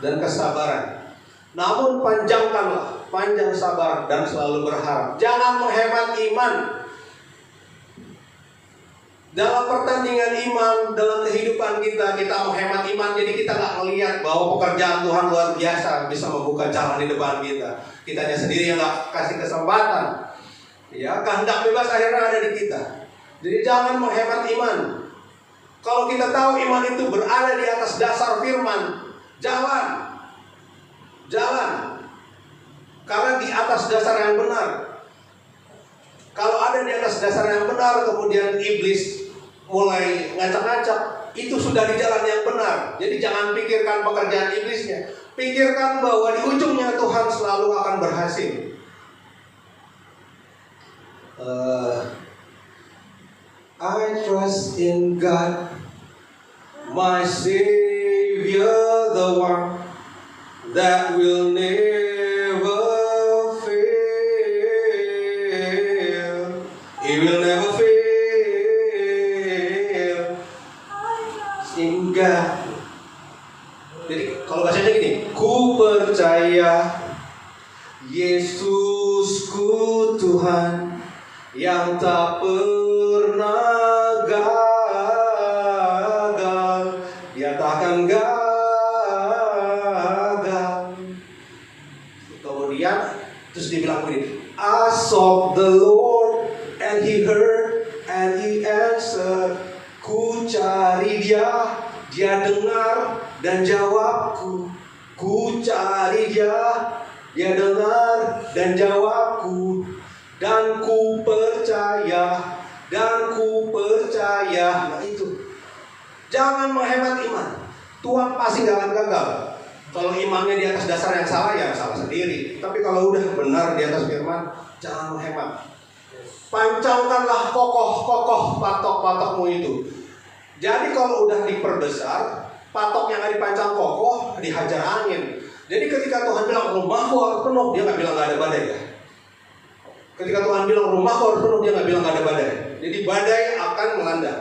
dan kesabaran. Namun panjangkanlah, panjang sabar dan selalu berharap. Jangan menghemat iman. Dalam pertandingan iman, dalam kehidupan kita menghemat iman. Jadi kita nggak melihat bahwa pekerjaan Tuhan luar biasa bisa membuka jalan di depan kita. Kitanya sendiri yang nggak kasih kesempatan. Ya, kehendak bebas akhirnya ada di kita. Jadi jangan menghemat iman. Kalau kita tahu iman itu berada di atas dasar firman, jalan. Karena di atas dasar yang benar. Kalau ada di atas dasar yang benar, kemudian iblis mulai ngacak-ngacak, itu sudah di jalan yang benar. Jadi jangan pikirkan pekerjaan iblisnya. Pikirkan bahwa di ujungnya Tuhan selalu akan berhasil. I trust in God, my Savior, the one that will never fail. He will never fail. In God. Jadi kalau bahasanya gini, ku percaya Yesusku Tuhan yang tak pernah gagal. Dia tak akan gagal. Terus dibilang begini, I sought the Lord and He heard and He answered. Ku cari Dia, Dia dengar dan jawabku. Ku cari Dia, Dia dengar dan jawabku. Dan ku percaya, Nah itu, jangan menghemat iman. Tuhan pasti gak akan gagal. Kalau imannya di atas dasar yang salah, ya salah sendiri. Tapi kalau udah benar di atas firman, jangan menghemat. Pancangkanlah kokoh patok-patokmu itu. Jadi kalau udah diperbesar, patok yang dipancang kokoh, dihajar angin. Jadi ketika Tuhan bilang rumahku harus penuh, dia nggak bilang nggak ada badai ya. Ketika Tuhan bilang rumahku harus penuh, dia nggak bilang nggak ada badai. Jadi badai akan melanda.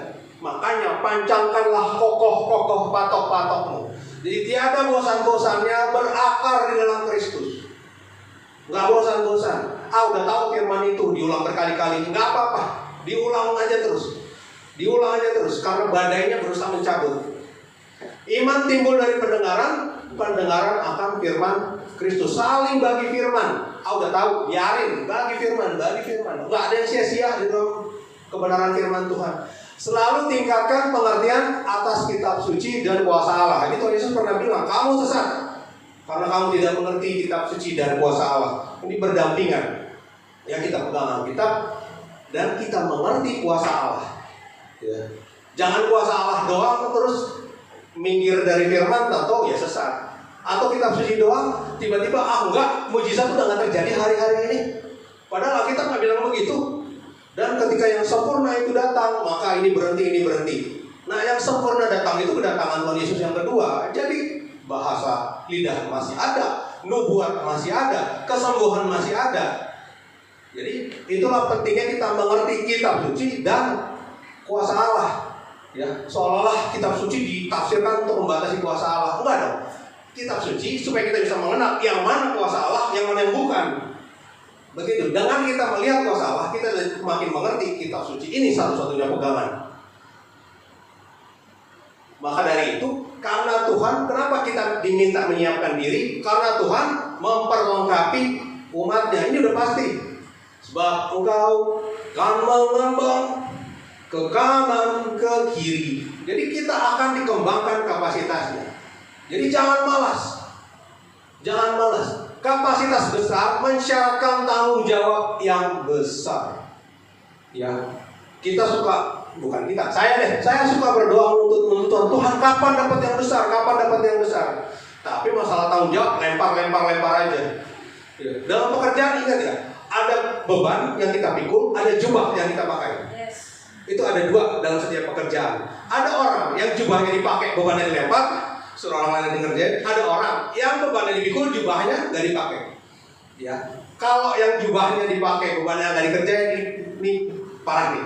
Makanya pancangkanlah kokoh patok-patokmu. Jadi tiada bosan-bosannya berakar di dalam Kristus. Nggak bosan-bosan. Udah tahu firman itu diulang berkali-kali, nggak apa-apa. Diulang aja terus. Karena badainya berusaha mencabut. Iman timbul dari pendengaran akan firman Kristus. Saling bagi firman. Udah tahu, biarin bagi firman. Nggak ada yang sia-sia di dalam kebenaran firman Tuhan. Selalu tingkatkan pengertian atas kitab suci dan kuasa Allah. Jadi Tuhan Yesus pernah bilang, kamu sesat karena kamu tidak mengerti kitab suci dan kuasa Allah. Ini berdampingan. Ya, kita pegang Alkitab dan kita mengerti kuasa Allah. Ya. Jangan kuasa Allah doang terus minggir dari firman, atau ya sesat. Atau kitab suci doang, tiba-tiba enggak, mujizat udah nggak terjadi hari-hari ini. Padahal Alkitab nggak bilang begitu. Dan ketika yang sempurna itu datang, maka ini berhenti. Nah, yang sempurna datang itu kedatangan Tuhan Yesus yang kedua. Jadi bahasa lidah masih ada, nubuat masih ada, kesembuhan masih ada. Jadi itulah pentingnya kita mengerti kitab suci dan kuasa Allah. Ya, seolah-olah kitab suci ditafsirkan untuk membatasi kuasa Allah. Enggak dong. Kitab suci supaya kita bisa mengenal yang mana kuasa Allah, yang mana yang bukan. Begitu. Dengan kita melihat kuasa Allah, kita makin mengerti kitab suci ini satu-satunya pegangan. Maka dari itu, karena Tuhan, kenapa kita diminta menyiapkan diri? Karena Tuhan memperlengkapi umatnya. Ini udah pasti. Sebab engkau akan mengembang ke kanan, ke kiri. Jadi kita akan dikembangkan kapasitasnya. Jadi jangan malas. Jangan malas. Kapasitas besar mensyaratkan tanggung jawab yang besar. Ya, kita suka, bukan kita, saya suka berdoa untuk Tuhan, kapan dapat yang besar, kapan dapat yang besar. Tapi masalah tanggung jawab lempar aja. Ya. Dalam pekerjaan ingat ya, ada beban yang kita pikul, ada jubah yang kita pakai. Yes. Itu ada dua dalam setiap pekerjaan. Ada orang yang jubahnya dipakai, bebannya dilempar, suruh orang lain yang ngerjain. Ada orang yang bebannya dipikul, jubahnya nggak dipakai. Ya, kalau yang jubahnya dipakai, bebannya nggak dikerjain, ini parah nih.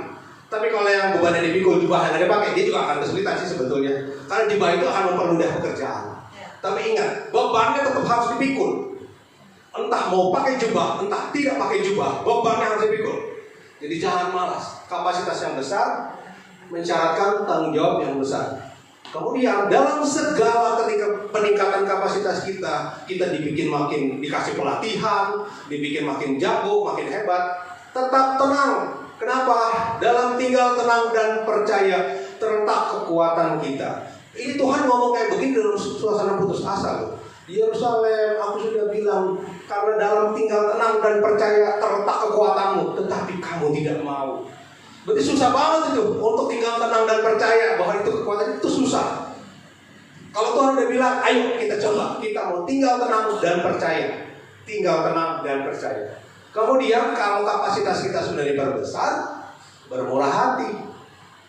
Tapi kalau yang bebannya dipikul, jubahnya nggak dipakai, dia juga akan kesulitan sih sebetulnya. Karena jubah itu akan mempermudah pekerjaan. Tapi ingat, bebannya tetap harus dipikul. Entah mau pakai jubah, entah tidak pakai jubah, bebannya harus dipikul. Jadi jangan malas. Kapasitas yang besar mensyaratkan tanggung jawab yang besar. Kemudian dalam segala ketika peningkatan kapasitas kita dibikin makin dikasih pelatihan, dibikin makin jago, makin hebat. Tetap tenang. Kenapa? Dalam tinggal tenang dan percaya terletak kekuatan kita. Ini Tuhan ngomong kayak begini dalam suasana putus asa loh. Yerusalem, aku sudah bilang, karena dalam tinggal tenang dan percaya terletak kekuatanmu, tetapi kamu tidak mau. Berarti susah banget itu untuk tinggal tenang dan percaya bahwa itu kekuatan, itu susah. Kalau Tuhan udah bilang, ayo kita coba, kita mau tinggal tenang dan percaya. Tinggal tenang dan percaya. Kemudian kalau kapasitas kita sudah diperbesar, bermurah hati.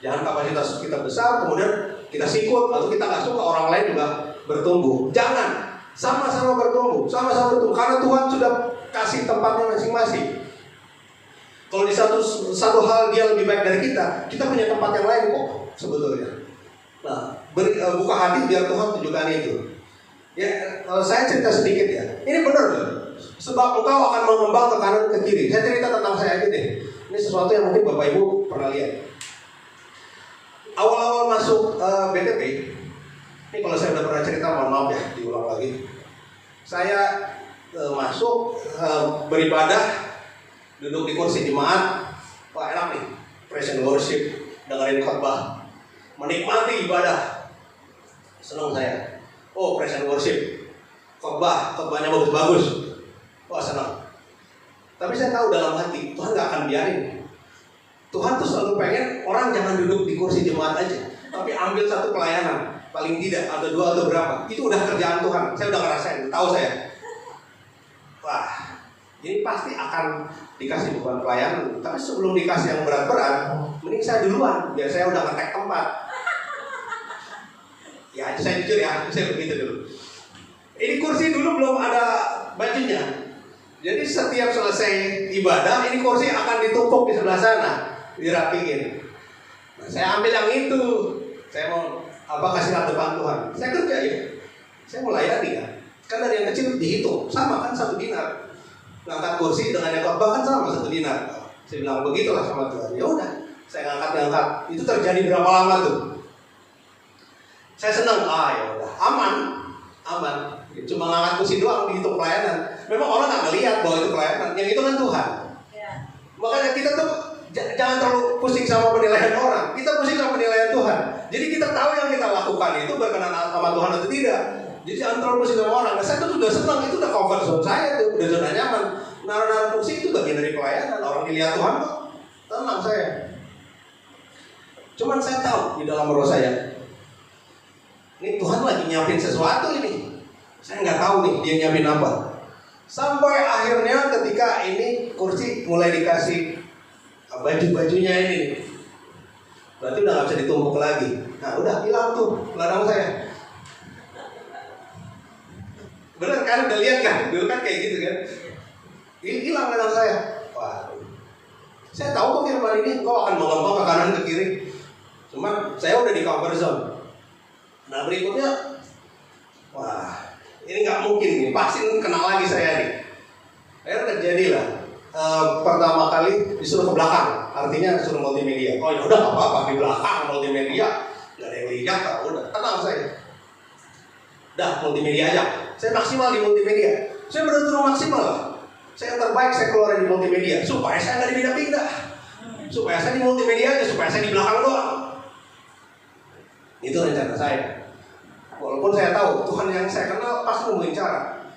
Jangan kapasitas kita besar, kemudian kita sikut atau kita nggak suka orang lain juga bertumbuh. Jangan. Sama-sama bertumbuh, karena Tuhan sudah kasih tempatnya masing-masing. Kalau di satu hal dia lebih baik dari kita punya tempat yang lain kok sebetulnya. Nah, buka hati biar Tuhan tunjukkan itu. Ya, saya cerita sedikit ya. Ini benar loh. Sebab engkau akan mengembang ke kanan ke kiri. Saya cerita tentang saya aja deh. Ini sesuatu yang mungkin Bapak Ibu pernah lihat. Awal-awal masuk BTP, ini kalau saya udah pernah cerita, mohon maaf ya, diulang lagi. Saya masuk beribadah, duduk di kursi jemaat, wah enak nih, praise and worship, dengerin khotbah, menikmati ibadah, senang saya. Oh, praise and worship, khotbahnya bagus-bagus, wah senang. Tapi saya tahu dalam hati Tuhan gak akan biarin. Tuhan tuh selalu pengen orang jangan duduk di kursi jemaat aja, tapi ambil satu pelayanan. Paling tidak, ada 2 atau berapa. Itu udah kerjaan Tuhan. Saya udah ngerasain, tahu saya. Wah, ini pasti akan dikasih beban pelayanan. Tapi sebelum dikasih yang berat-berat, mending saya duluan, biar saya udah ngetek tempat. Ya, itu saya jujur ya, saya begitu dulu. Ini kursi dulu belum ada bajunya. Jadi setiap selesai ibadah, ini kursi akan ditumpuk di sebelah sana, dirapiin. Nah, saya ambil yang itu. Saya mau kasih depan Tuhan. Saya kerja ya. Saya melayani ya. Kan dari yang kecil dihitung. Sama kan 1 dinar. Ngangkat kursi dengan yang khotbah kan sama 1 dinar. Saya bilang begitulah sama Tuhan. Ya udah, saya ngangkat. Itu terjadi berapa lama tuh? Saya senang. Ya udah, aman. Cuma ngangkat kursi doang dihitung pelayanan. Memang orang nggak ngelihat bahwa itu pelayanan. Yang itu kan Tuhan. Ya. Makanya kita tuh jangan terlalu pusing sama penilaian orang. Kita pusing sama penilaian Tuhan. Jadi kita tahu yang kita lakukan itu berkenan sama Tuhan atau tidak. Jadi jangan terlalu pusing sama orang. Nah, saya tuh sudah senang, itu udah comfort zone saya tuh, udah zona nyaman. Naruh kursi itu bagian dari pelayanan. Orang dilihat Tuhan kok tenang saya. Cuman saya tahu di dalam roh saya, ini Tuhan lagi nyiapin sesuatu ini. Saya nggak tahu nih dia nyiapin apa. Sampai akhirnya ketika ini kursi mulai dikasih baju-bajunya ini, berarti udah nggak bisa ditumpuk lagi. Nah udah hilang tuh ladang saya. Bener kan? Udah lihat kan? Dulu kan kayak gitu kan? Hilang dengan saya. Waduh. Saya tahu kok firman ini kau akan mengembang ke kanan ke kiri. Cuman saya udah di comfort zone. Nah berikutnya, wah ini nggak mungkin nih. Pasti kenal lagi saya nih. Akhirnya terjadilah. Pertama kali disuruh ke belakang, artinya disuruh multimedia. Oh ya udah nggak apa-apa di belakang multimedia, nggak ada yang lihat, udah tenang saya. Dah multimedia aja. Saya maksimal di multimedia. Saya benar-benar maksimal lah. Saya yang terbaik saya keluar di multimedia supaya saya nggak dipindah-pindah, supaya saya di multimedia aja, supaya saya di belakang doang. Itu rencana saya. Walaupun saya tahu Tuhan yang saya kenal pasti nemuin cara.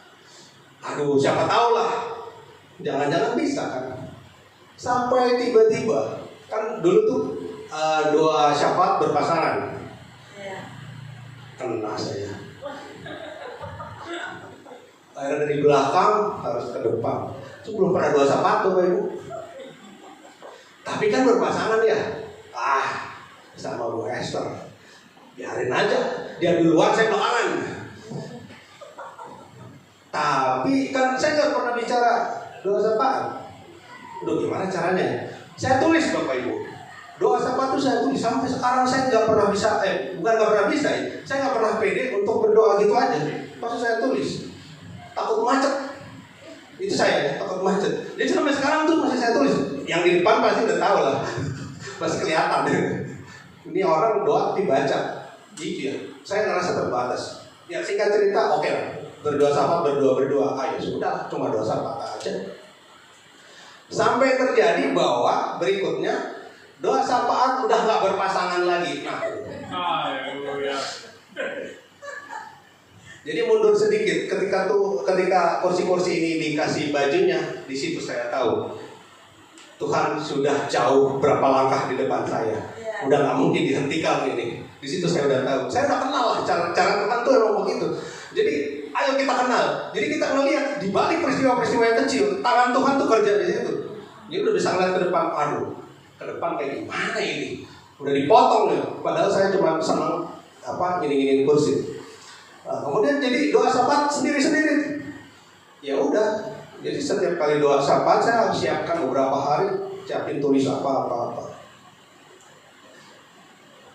Aduh siapa tahu lah. Jangan-jangan bisa kan. Sampai tiba-tiba kan dulu tuh dua syafaat berpasangan. Kena saya. Akhirnya dari belakang harus ke depan. Itu belum pernah dua syafaat tuh Bapak Ibu. Tapi kan berpasangan ya. Sama Bu Esther. Biarin aja. Dia duluan saya belakangan. Tapi kan saya nggak pernah bicara doa syafaat. Udah gimana caranya? Saya tulis Bapak Ibu. Doa syafaat itu saya tulis sampai sekarang saya nggak pernah bisa. Bukan nggak pernah bisa ya. Saya nggak pernah pede untuk berdoa gitu aja. Pasti saya tulis. Takut macet. Itu saya ya, takut macet. Jadi sampai sekarang tuh masih saya tulis. Yang di depan pasti udah tahu lah. Pasti kelihatan. Ini orang doa dibaca. Gitu ya. Saya ngerasa terbatas. Ya singkat cerita, oke lah. Berdoa sama berdoa. Ayo sudah, cuma doa sama aja. Sampai terjadi bahwa berikutnya doa syafaat udah nggak berpasangan lagi. Jadi mundur sedikit ketika kursi-kursi ini dikasih bajunya, di situ saya tahu Tuhan sudah jauh berapa langkah di depan saya. Udah nggak mungkin dihentikan ini. Di situ saya udah tahu. Saya udah kenal lah cara Tuhan tuh emang begitu. Jadi ayo kita kenal. Jadi kita ngelihat di balik peristiwa-peristiwa yang kecil, tangan Tuhan tuh kerja di situ. Dia udah bisa ngeliat ke depan. Aduh, ke depan kayak gimana ini? Udah dipotong ya. Padahal saya cuma senang gini-gini kursi. Nah, kemudian jadi doa syafaat sendiri-sendiri. Ya udah. Jadi setiap kali doa syafaat saya harus siapkan beberapa hari, siapin tulis apa.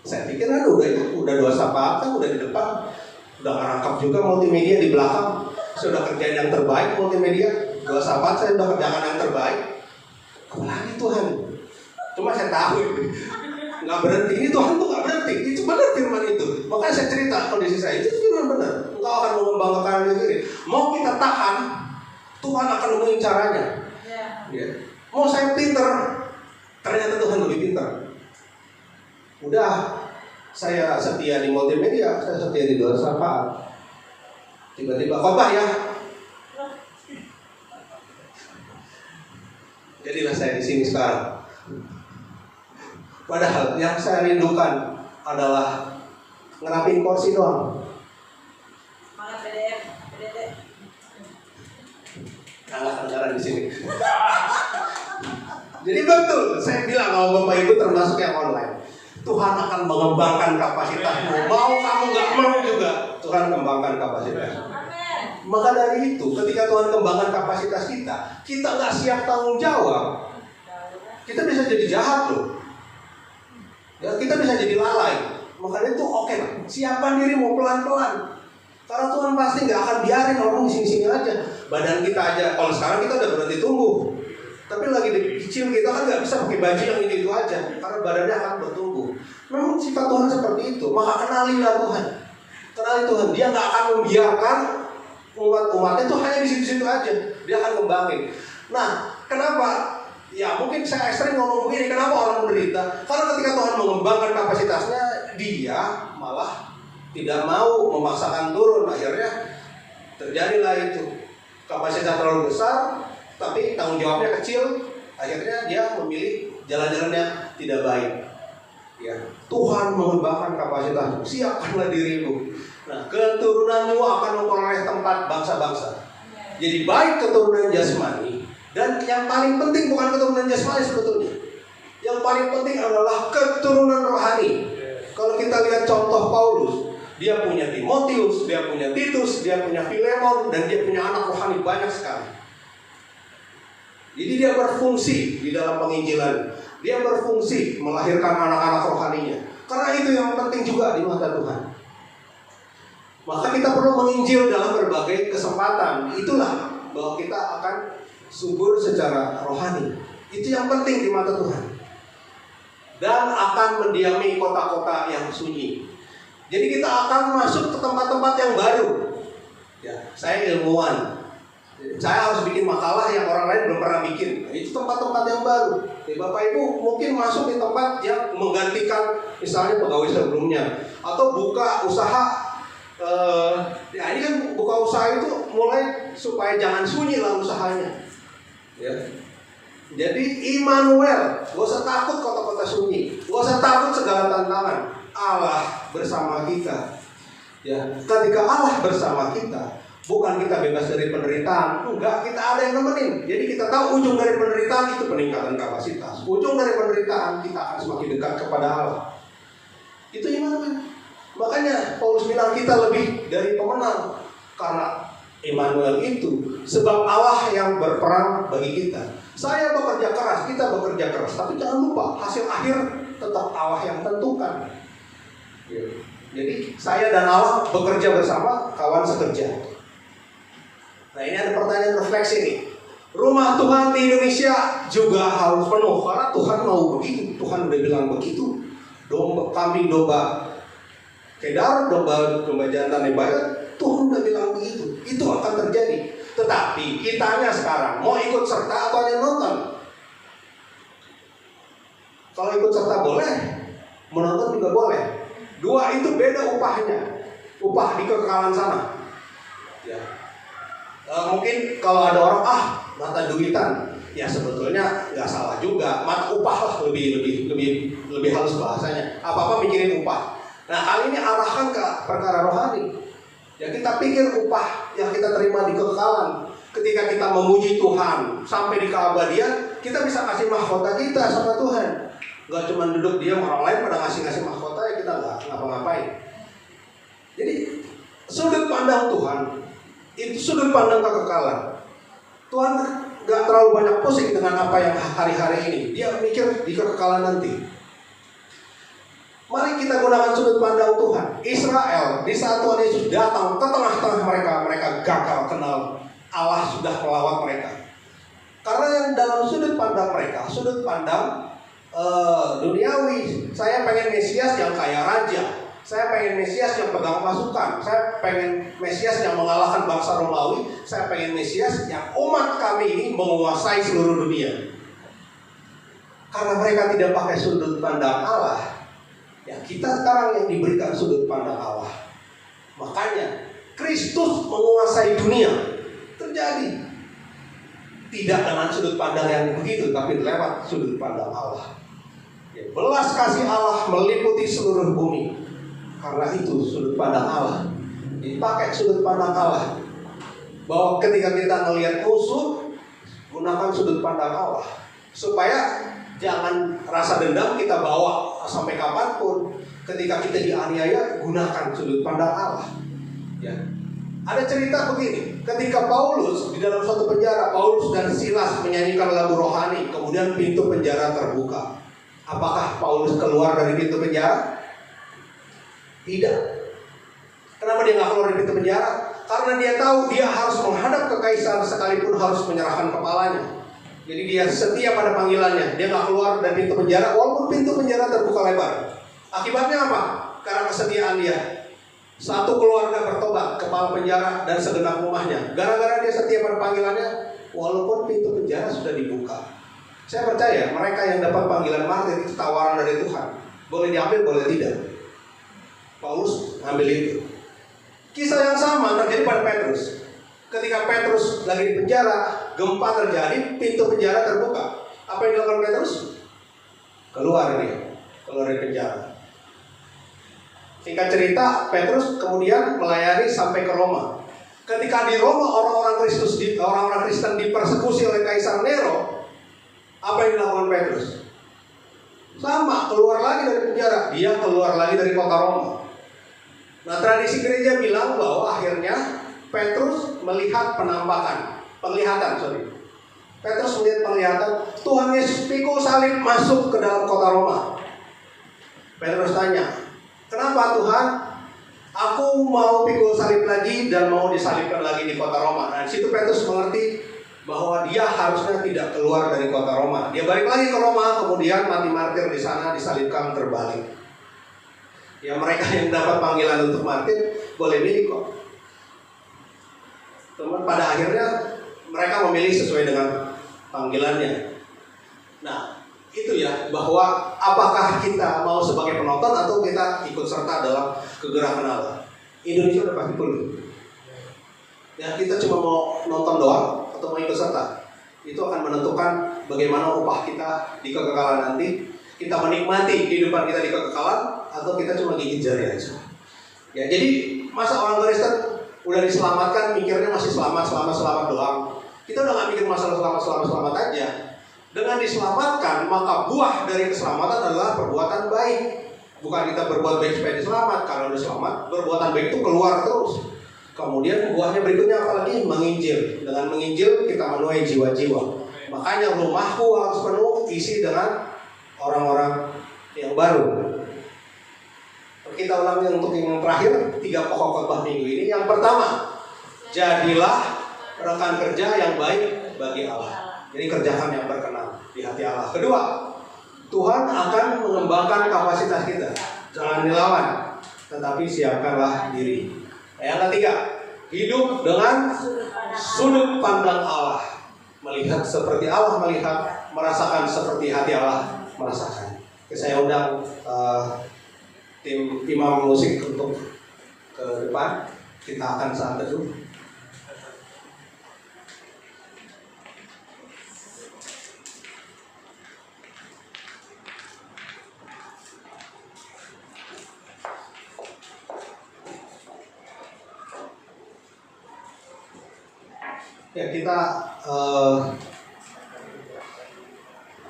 Saya pikir udah doa syafaat kan udah di depan. Udah ngerangkap juga multimedia di belakang. Saya udah kerjain yang terbaik multimedia. Doa syafaat saya udah kerjakan yang terbaik. Apalagi Tuhan. Cuma saya tahu nggak berhenti. Ini Tuhan tuh nggak berhenti. Itu benar firman itu. Makanya saya cerita kondisi saya itu firman benar. Engkau akan mengembang ke kanan kiri. Mau kita tahan, Tuhan akan nemuin caranya. Ya. Mau saya pinter, ternyata Tuhan lebih pinter. Udah, saya setia di multimedia, saya setia di doa syafaat. Tiba-tiba khotbah ya. Jadilah saya di sini sekarang. Padahal yang saya rindukan adalah ngerapin kursi doang. Semangat PDM. Kalah anggaran di sini. Jadi betul, saya bilang kalau Bapak Ibu termasuk yang online, Tuhan akan mengembangkan kapasitasmu. Mau kamu nggak mau juga, Tuhan kembangkan kapasitasmu. Maka dari itu, ketika Tuhan kembangkan kapasitas kita nggak siap tanggung jawab, kita bisa jadi jahat loh. Ya, kita bisa jadi lalai. Makanya itu oke lah. Siapkan diri mau pelan-pelan. Karena Tuhan pasti nggak akan biarin orang di sini-sini aja. Badan kita aja. Kalau sekarang kita udah berhenti tumbuh. Tapi lagi kecil kita kan nggak bisa pakai baju yang itu aja. Karena badannya akan bertumbuh. Memang sifat Tuhan seperti itu. Maka kenalilah Tuhan. Kenali Tuhan. Dia nggak akan membiarkan umat-umatnya tuh hanya di situ-situ aja. Dia akan kembangin. Nah, kenapa? Ya mungkin saya sering ngomong begini, kenapa orang menderita? Karena ketika Tuhan mengembangkan kapasitasnya, dia malah tidak mau memaksakan turun. Akhirnya terjadilah itu. Kapasitas terlalu besar, tapi tanggung jawabnya kecil. Akhirnya dia memilih jalan-jalan yang tidak baik. Ya, Tuhan mengembangkan kapasitasmu. Siapkanlah dirimu. Nah, keturunanmu akan memperoleh tempat bangsa-bangsa. Jadi baik keturunan jasmani. Dan yang paling penting bukan keturunan jasmani sebetulnya. Yang paling penting adalah keturunan rohani. Kalau kita lihat contoh Paulus, Dia punya Timotius, dia punya Titus, dia punya Filemon, dan dia punya anak rohani banyak sekali. Jadi dia berfungsi di dalam penginjilan. Dia berfungsi melahirkan anak-anak rohaninya. Karena itu yang penting juga di mata Tuhan. Maka kita perlu menginjil dalam berbagai kesempatan. Itulah bahwa kita akan subur secara rohani. Itu yang penting di mata Tuhan. Dan akan mendiami kota-kota yang sunyi. Jadi kita akan masuk ke tempat-tempat yang baru. Ya, saya ilmuwan. Saya harus bikin makalah yang orang lain belum pernah bikin. Itu tempat-tempat yang baru. Jadi Bapak Ibu mungkin masuk di tempat yang menggantikan misalnya pegawai sebelumnya, atau buka usaha. Ya ini kan buka usaha itu mulai supaya jangan sunyi lah usahanya. Ya. Jadi Immanuel, gak usah takut kota-kota sunyi, gak usah takut segala tantangan. Allah bersama kita. Ya, ketika Allah bersama kita, bukan kita bebas dari penderitaan, enggak, kita ada yang nemenin. Jadi kita tahu ujung dari penderitaan itu peningkatan kapasitas. Ujung dari penderitaan kita akan semakin dekat kepada Allah. Itu Immanuel. Makanya Paulus bilang kita lebih dari pemenang karena Immanuel itu, sebab Allah yang berperang bagi kita. Saya bekerja keras, kita bekerja keras, tapi jangan lupa hasil akhir tetap Allah yang tentukan. Jadi saya dan Allah bekerja bersama, kawan sekerja. Nah ini ada pertanyaan refleksi nih. Rumah Tuhan di Indonesia juga harus penuh karena Tuhan mau begitu. Tuhan udah bilang begitu. Domba, kambing domba kedar, domba jantan dibayar. Tuhan udah bilang begitu. Itu akan terjadi. Tetapi kitanya sekarang mau ikut serta atau hanya nonton? Kalau ikut serta boleh, menonton juga boleh. Dua itu beda upahnya. Upah di kekekalan sana. Ya. Mungkin kalau ada orang mata duitan, ya sebetulnya nggak salah juga. Mata upah lah lebih halus bahasanya. Apa mikirin upah. Nah kali ini arahkan ke perkara rohani. Ya kita pikir upah yang kita terima di kekekalan. Ketika kita memuji Tuhan sampai di keabadian, kita bisa kasih mahkota kita sama Tuhan. Gak cuma duduk diam, orang lain pada ngasih mahkota ya kita nggak ngapa-ngapain. Jadi sudut pandang Tuhan itu sudut pandang kekekalan. Tuhan gak terlalu banyak pusing dengan apa yang hari-hari ini. Dia mikir di kekekalan nanti. Mari kita gunakan sudut pandang Tuhan. Israel di saat Tuhan Yesus datang ke tengah-tengah mereka gagal kenal Allah, sudah melawat mereka. Karena yang dalam sudut pandang mereka, sudut pandang duniawi. Saya pengen Mesias yang kaya raja. Saya pengen Mesias yang pegang pasukan. Saya pengen Mesias yang mengalahkan bangsa Romawi. Saya pengen Mesias yang umat kami ini menguasai seluruh dunia. Karena mereka tidak pakai sudut pandang Allah, ya kita sekarang yang diberikan sudut pandang Allah. Makanya Kristus menguasai dunia terjadi tidak dengan sudut pandang yang begitu, tapi lewat sudut pandang Allah. Ya, belas kasih Allah meliputi seluruh bumi. Karena itu sudut pandang Allah. Dipakai sudut pandang Allah. Bahwa ketika kita melihat musuh, gunakan sudut pandang Allah. Supaya jangan rasa dendam kita bawa sampai kapanpun. Ketika kita dianiaya, gunakan sudut pandang Allah. Ya. Ada cerita begini, ketika Paulus di dalam suatu penjara, Paulus dan Silas menyanyikan lagu rohani, kemudian pintu penjara terbuka. Apakah Paulus keluar dari pintu penjara? Tidak. Kenapa dia nggak keluar dari pintu penjara? Karena dia tahu dia harus menghadap ke kaisar sekalipun harus menyerahkan kepalanya. Jadi dia setia pada panggilannya. Dia nggak keluar dari pintu penjara walaupun pintu penjara terbuka lebar. Akibatnya apa? Karena kesetiaan dia. Satu keluarga bertobat, kepala penjara dan segenap rumahnya. Gara-gara dia setia pada panggilannya, walaupun pintu penjara sudah dibuka. Saya percaya mereka yang dapat panggilan martir itu tawaran dari Tuhan. Boleh diambil, boleh tidak. Paulus ambil itu. Kisah yang sama terjadi pada Petrus. Ketika Petrus lagi di penjara, gempa terjadi, pintu penjara terbuka. Apa yang dilakukan Petrus? Keluar dari penjara. Singkat cerita, Petrus kemudian melayani sampai ke Roma. Ketika di Roma orang-orang Kristen dipersekusi oleh Kaisar Nero, apa yang dilakukan Petrus? Sama, keluar lagi dari penjara. Dia keluar lagi dari kota Roma. Nah, tradisi gereja bilang bahwa akhirnya Petrus melihat penglihatan. Petrus melihat penglihatan Tuhan Yesus pikul salib masuk ke dalam kota Roma. Petrus tanya, kenapa Tuhan? Aku mau pikul salib lagi dan mau disalibkan lagi di kota Roma. Nah, di situ Petrus mengerti bahwa dia harusnya tidak keluar dari kota Roma. Dia balik lagi ke Roma, kemudian mati martir di sana, disalibkan, terbalik. Ya, mereka yang dapat panggilan untuk martir boleh milih kok. Teman, pada akhirnya mereka memilih sesuai dengan panggilannya. Nah, itu ya, bahwa apakah kita mau sebagai penonton atau kita ikut serta dalam kegerakan Allah. Indonesia udah pasti perlu. Ya, kita cuma mau nonton doang atau mau ikut serta. Itu akan menentukan bagaimana upah kita di kekekalan nanti. Kita menikmati kehidupan kita di kekekalan atau kita cuma gigit jari aja. Ya, jadi masa orang Kristen udah diselamatkan mikirnya masih selamat doang. Kita udah gak mikir masalah selamat aja. Dengan diselamatkan, maka buah dari keselamatan adalah perbuatan baik. Bukan kita berbuat baik supaya diselamat. Kalau udah selamat, perbuatan baik itu keluar terus. Kemudian buahnya berikutnya apalagi? Menginjil. Dengan menginjil kita menuai jiwa-jiwa. Makanya rumahku harus penuh isi dengan orang-orang yang baru. Kita ulangi untuk yang terakhir, 3 pokok khotbah minggu ini. Yang pertama, jadilah rekan kerja yang baik bagi Allah. Jadi kerjakan yang berkenan di hati Allah. Kedua, Tuhan akan mengembangkan kapasitas kita. Jangan dilawan, tetapi siapkanlah diri. Yang ketiga, hidup dengan sudut pandang Allah. Melihat seperti Allah melihat, merasakan seperti hati Allah merasakan. Saya undang tim imam musik untuk ke depan. Kita akan saat teduh. Ya, kita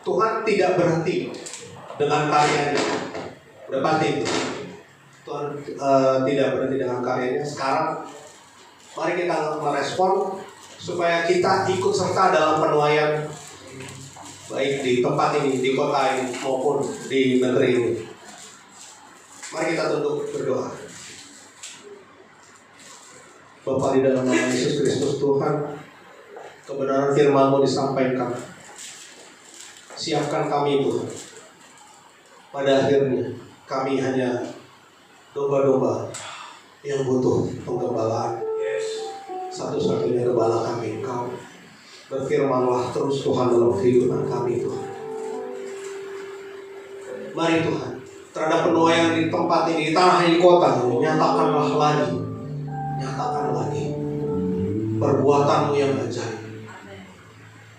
Tuhan tidak berhenti dengan karyanya. Udah pasti itu. Tuhan tidak berhenti dengan karyanya. Sekarang mari kita merespon supaya kita ikut serta dalam penuaian baik di tempat ini, di kota ini maupun di negeri ini. Mari kita tunduk berdoa. Bapa di dalam nama Yesus Kristus, Tuhan, kebenaran firman-Mu disampaikan. Siapkan kami, Tuhan. Pada akhirnya kami hanya domba-domba yang butuh penggembalaan. Satu-satunya gembala kami Engkau. Berfirmanlah terus Tuhan dalam kehidupan kami, Tuhan. Mari Tuhan, terhadap penuaian di tempat ini, di tanah ini, di kota ini, nyatakanlah lagi perbuatan-Mu yang ajaib.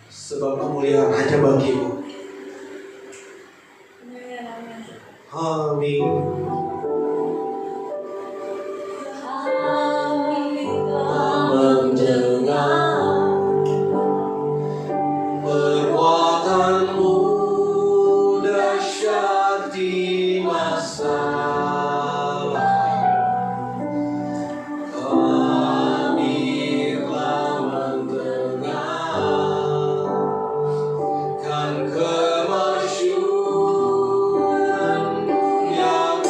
Sebab kemuliaan hanya bagi-Mu. Amin. Mendengar perbuatan-Mu dahsyat di masa yang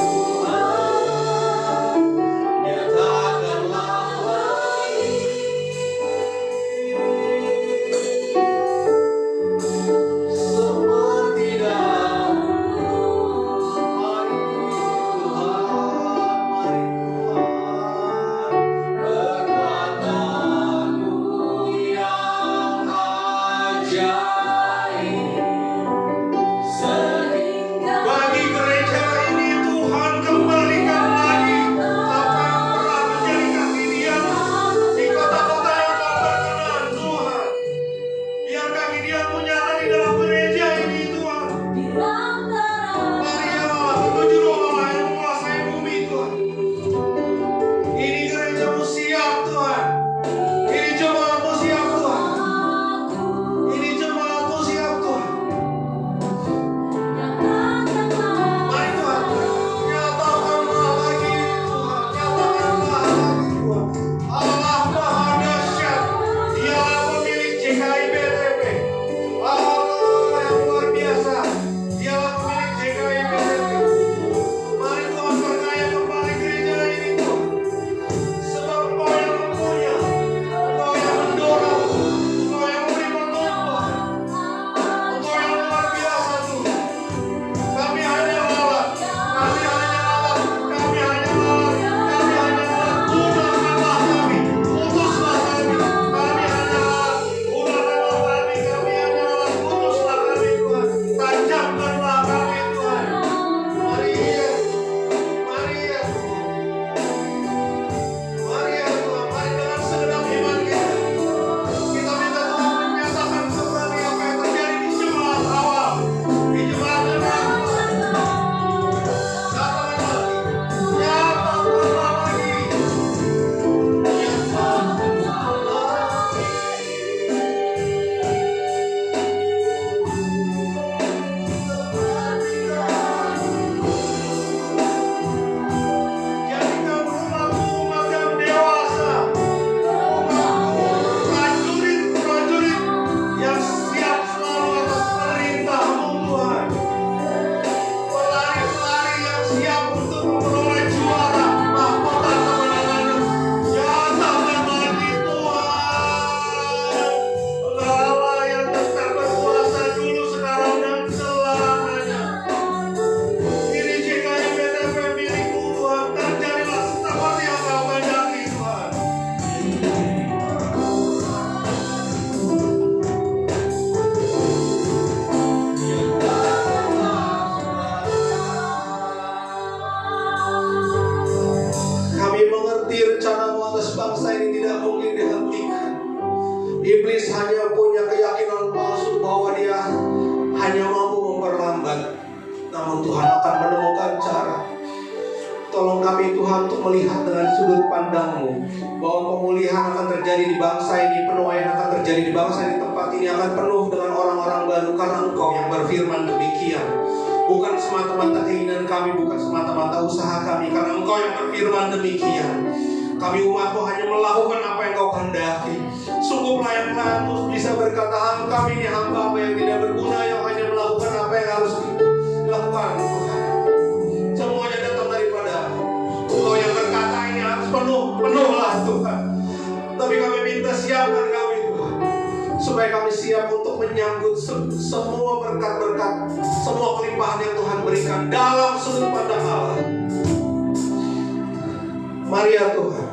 yang punya keyakinan palsu bahwa dia hanya mampu memperlambat, namun Tuhan akan menemukan cara. Tolong kami Tuhan untuk melihat dengan sudut pandang-Mu bahwa pemulihan akan terjadi di bangsa ini, penuaian akan terjadi di bangsa ini, tempat ini akan penuh dengan orang-orang baru karena Engkau yang berfirman demikian. Bukan semata-mata keinginan kami, bukan semata-mata usaha kami, karena Engkau yang berfirman demikian. Kami umat-Mu hanya melakukan apa yang Kau kehendaki. Sungguh layak-layak untuk bisa berkata, kami ini hamba yang tidak berguna, yang hanya melakukan apa yang harus dilakukan. Tuhan, semuanya datang daripada Engkau yang berkata ini harus penuhlah Tuhan. Tapi kami minta siapkan kami Tuhan, supaya kami siap untuk menyambut semua berkat-berkat, semua kelimpahan yang Tuhan berikan dalam sudut pandang Allah. Mari ya Tuhan,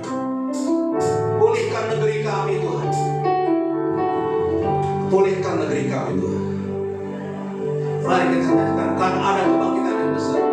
pulihkan negeri kami Tuhan. Pulihkan negeri kami Tuhan. Mari kita nyanyikan, kan ada kebangkitan yang besar.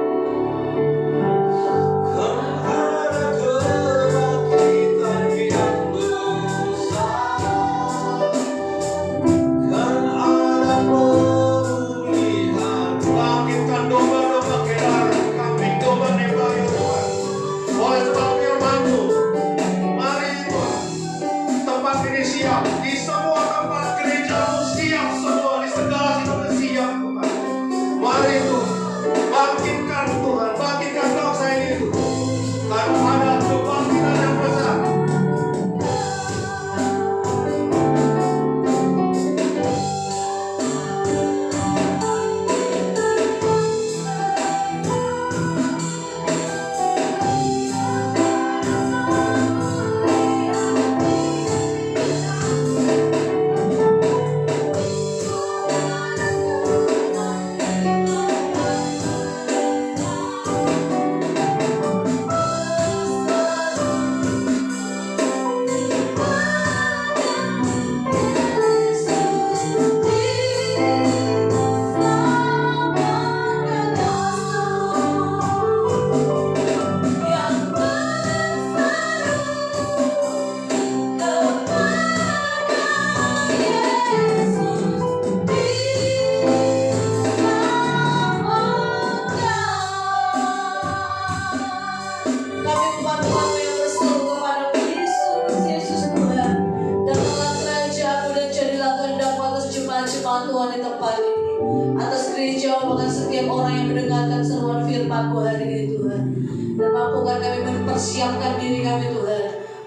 Persiapkan diri kami Tuhan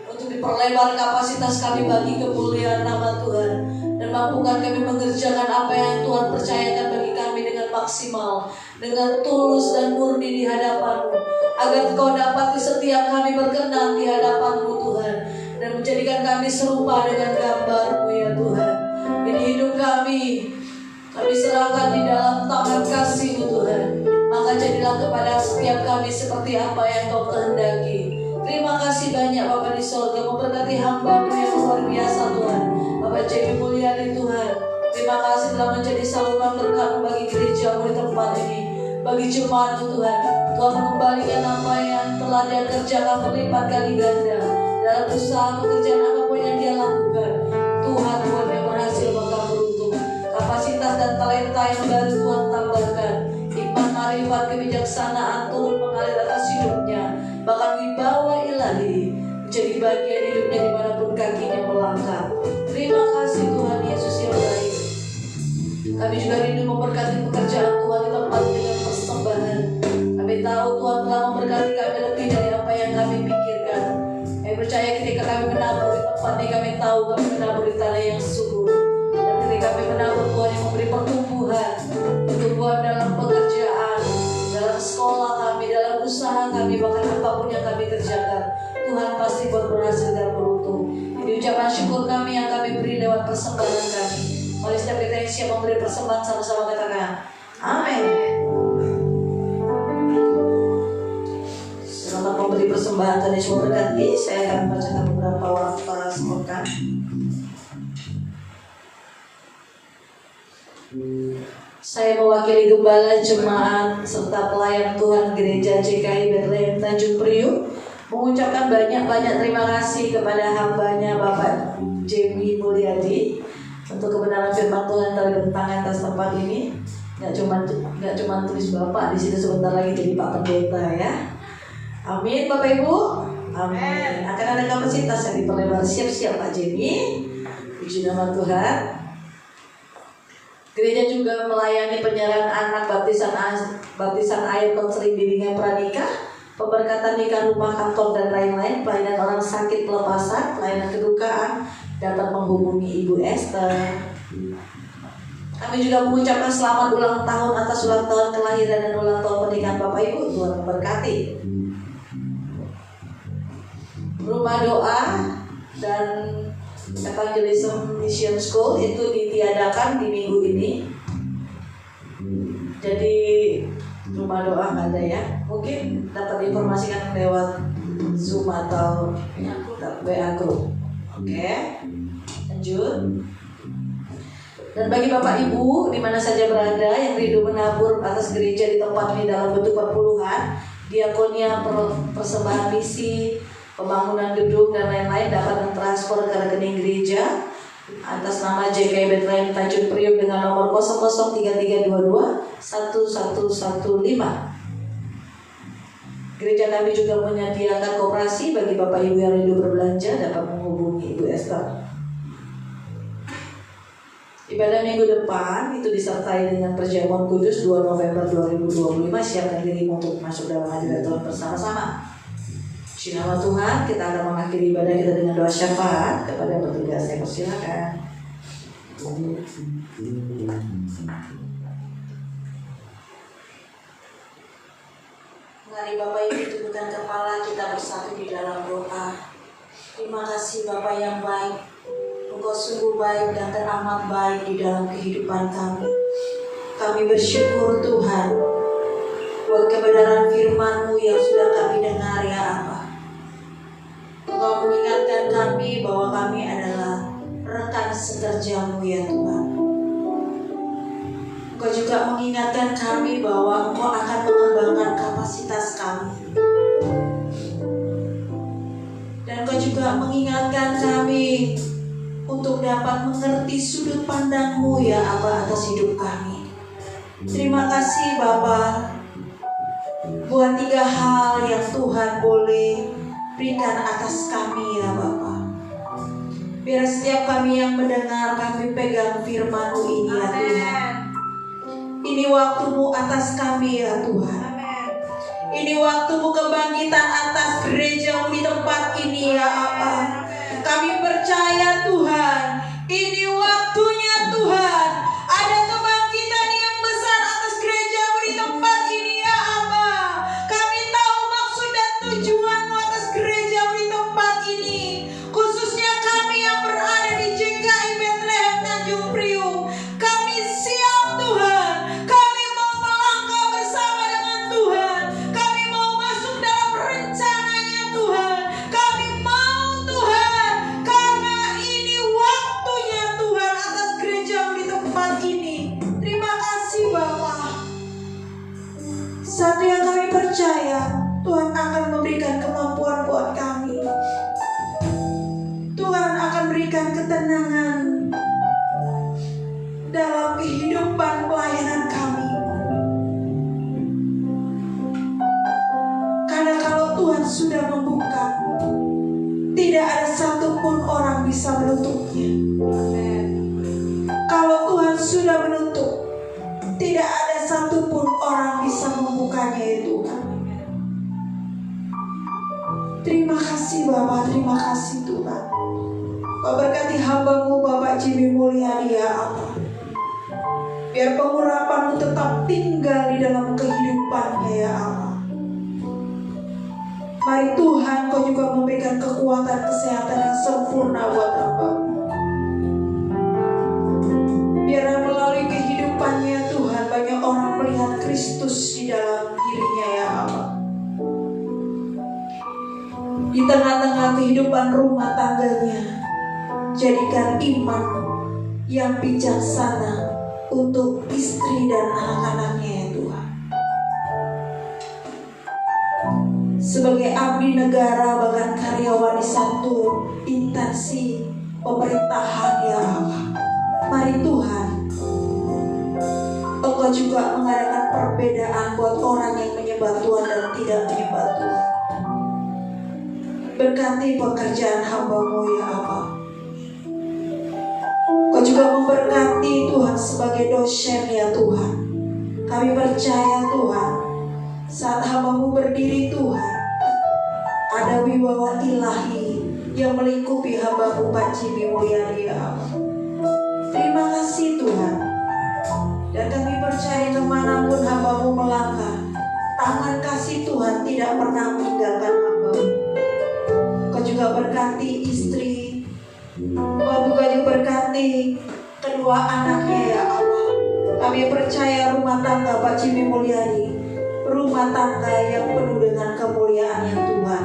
untuk diperlebar kapasitas kami bagi kemuliaan nama Tuhan, dan mampukan kami mengerjakan apa yang Tuhan percayakan bagi kami dengan maksimal, dengan tulus dan murni di hadapan-Mu, agar Kau dapati setiap kami berkenan di hadapan-Mu Tuhan, dan menjadikan kami serupa dengan gambar-Mu ya Tuhan. Ini hidup kami serahkan di dalam tangan kasih-Mu Tuhan. Maka jadilah kepada setiap kami seperti apa yang Kau kehendaki. Terima kasih banyak Bapa di sorga, memberkati hamba-Mu yang luar biasa Tuhan, Bapak Jamie Mulyadi Tuhan. Terima kasih telah menjadi saluran berkat-Mu bagi gereja-Mu di tempat ini, bagi jemaat-Mu Tuhan. Tuhan mengembalikan apa yang telah Dia kerjakan berlipat kali ganda dalam usaha pekerjaan apapun yang Dia lakukan. Tuhan yang berhasil maka beruntung. Kapasitas dan talenta yang baru Tuhan tambahkan. Hikmat, marifat, kebijaksanaan turun mengalir atas hidupnya. Bahkan wibawa ilahi menjadi bagian hidupnya dimanapun kakinya melangkah. Terima kasih Tuhan Yesus yang baik. Kami juga rindu memberkati pekerjaan Tuhan di tempat dengan persembahan. Kami tahu Tuhan telah memberkati kami lebih dari apa yang kami pikirkan. Kami percaya ketika kami menabur di tempat ini, kami tahu kami menabur di tanah yang subur. Dan ketika kami menabur, Tuhan yang memberi pertumbuhan dalam pekerjaan, dalam sekolah kami, dalam usaha kami, bahkan apapun yang kami kerjakan, Tuhan pasti berhasil dan beruntung. Ini ucapan syukur kami yang kami beri lewat persembahan kami. Mari setiap kita yang siap memberi persembahan sama-sama katakan amin. Selamat memberi persembahan, Tuhan Yesus memberkati. Saya akan membacakan beberapa warta semoga. Saya mewakili gembala, jemaat, serta pelayan Tuhan Gereja JKI Bethlehem Tanjung Priuk mengucapkan banyak-banyak terima kasih kepada hambanya Bapak Jamie Mulyadi untuk firman Tuhan yang terbentang atas tempat ini. Nggak cuma tulis Bapak di situ, sebentar lagi jadi Pak Pendeta ya. Amin Bapak Ibu. Amin. Akan ada kapasitas yang diperlebar. Siap-siap Pak Jenny. Puji nama Tuhan. Gereja juga melayani penyerahan anak, baptisan air, konseling bimbingan pranikah, pemberkatan nikah, rumah, kantor, dan lain-lain, pelayanan orang sakit, pelepasan, pelayanan kedukaan. Dapat menghubungi Ibu Esther. Kami juga mengucapkan selamat ulang tahun atas ulang tahun kelahiran dan ulang tahun pernikahan Bapak Ibu. Tuhan memberkati. Rumah doa dan Evangelism Mission School itu ditiadakan di minggu ini. Jadi rumah doa nggak ada ya. Mungkin dapat diinformasikan lewat Zoom atau WA Group. Oke, lanjut. Dan bagi Bapak Ibu di mana saja berada yang rindu menabur atas gereja di tempat ini dalam bentuk perpuluhan, diakonia, persembahan misi, pembangunan gedung dan lain-lain, dapat mentransfer ke rekening gereja atas nama JKI Bethlehem Tanjung Priok dengan nomor 003322 1115. Gereja kami juga menyediakan koperasi bagi Bapak Ibu yang rindu berbelanja, dapat menghubungi Ibu Esther. Ibadah minggu depan itu disertai dengan perjamuan kudus 2 November 2025. Siapkan diri untuk masuk dalam hadirat Tuhan bersama-sama. Puji nama Tuhan. Kita akan mengakhiri ibadah kita dengan doa syafaat kepada petugas. Saya persilakan. Mari Bapak Ibu tundukkan kepala, kita bersatu di dalam doa. Terima kasih Bapak yang baik. Engkau sungguh baik dan teramat baik di dalam kehidupan kami. Kami bersyukur Tuhan buat kebenaran firman-Mu yang sudah kami dengar ya Allah. Engkau mengingatkan kami bahwa kami adalah rekan sekerja-Mu ya Tuhan. Engkau juga mengingatkan kami bahwa Engkau akan mengembangkan kapasitas kami. Dan Engkau juga mengingatkan kami untuk dapat mengerti sudut pandang-Mu ya Allah atas hidup kami. Terima kasih Bapa buat 3 hal yang Tuhan boleh berikan atas kami ya Bapa. Biar setiap kami yang mendengar, kami pegang firman-Mu ini ya Tuhan. Ini waktu-Mu atas kami ya Tuhan. Ini waktu-Mu kebangkitan atas gereja-Mu di tempat ini ya Allah. Kami percaya Tuhan, ini waktunya Tuhan. Ada kebangkitan yang besar atas gereja-Mu di tempat ini ya Allah. Kami tahu maksud dan tujuan-Mu atas gereja-Mu di tempat ini. Khususnya kami yang berada di JKI Bethlehem Tanjung Priok. Kami siap Tuhan. Kami mau melangkah bersama dengan Tuhan. Kami mau masuk dalam rencananya Tuhan. Kami mau Tuhan. Karena ini waktunya Tuhan atas gereja-Mu di tempat ini. Terima kasih Bapa. Satu yang kami percaya, Tuhan akan memberikan kemampuan buat kami. Tuhan akan berikan ketenangan dalam kehidupan pelayanan kami. Karena kalau Tuhan sudah membuka, tidak ada satupun orang bisa menutupnya. Kalau Tuhan sudah menutup, tidak ada satupun orang bisa membukanya ya Tuhan. Terima kasih Bapak, terima kasih Tuhan. Kau berkati hamba-Mu Bapak Jimmy Mulyadi ya Allah. Biar pengurapan-Mu tetap tinggal di dalam kehidupannya ya Allah. Mari Tuhan Kau juga memberikan kekuatan kesehatan yang sempurna buat hamba-Mu. Biar melalui kehidupannya Tuhan banyak orang melihat Kristus di dalam dirinya ya Allah. Di tengah-tengah kehidupan rumah tangganya, jadikan iman yang bijaksana untuk istri dan anak-anaknya ya Tuhan. Sebagai abdi negara bahkan karyawan di satu instansi pemerintahan ya Allah, mari Tuhan Engkau juga mengadakan perbedaan buat orang yang menyembah Tuhan dan tidak menyembah Tuhan. Berkati pekerjaan hamba-Mu ya Allah. Kau juga memberkati Tuhan sebagai dosen ya Tuhan. Kami percaya Tuhan, saat hamba-Mu berdiri Tuhan, ada wibawa ilahi yang melingkupi hamba-Mu Pak Jimmy Mulyadi ya Allah. Terima kasih Tuhan. Dan kami percaya kemanapun hamba-Mu melangkah, tangan kasih Tuhan tidak pernah meninggalkan hamba-Mu. Kau juga berkati istri, Kau juga berkati kedua anaknya ya Allah. Kami percaya rumah tangga Pak Jimmy Mulyadi, rumah tangga yang penuh dengan kemuliaan yang Tuhan.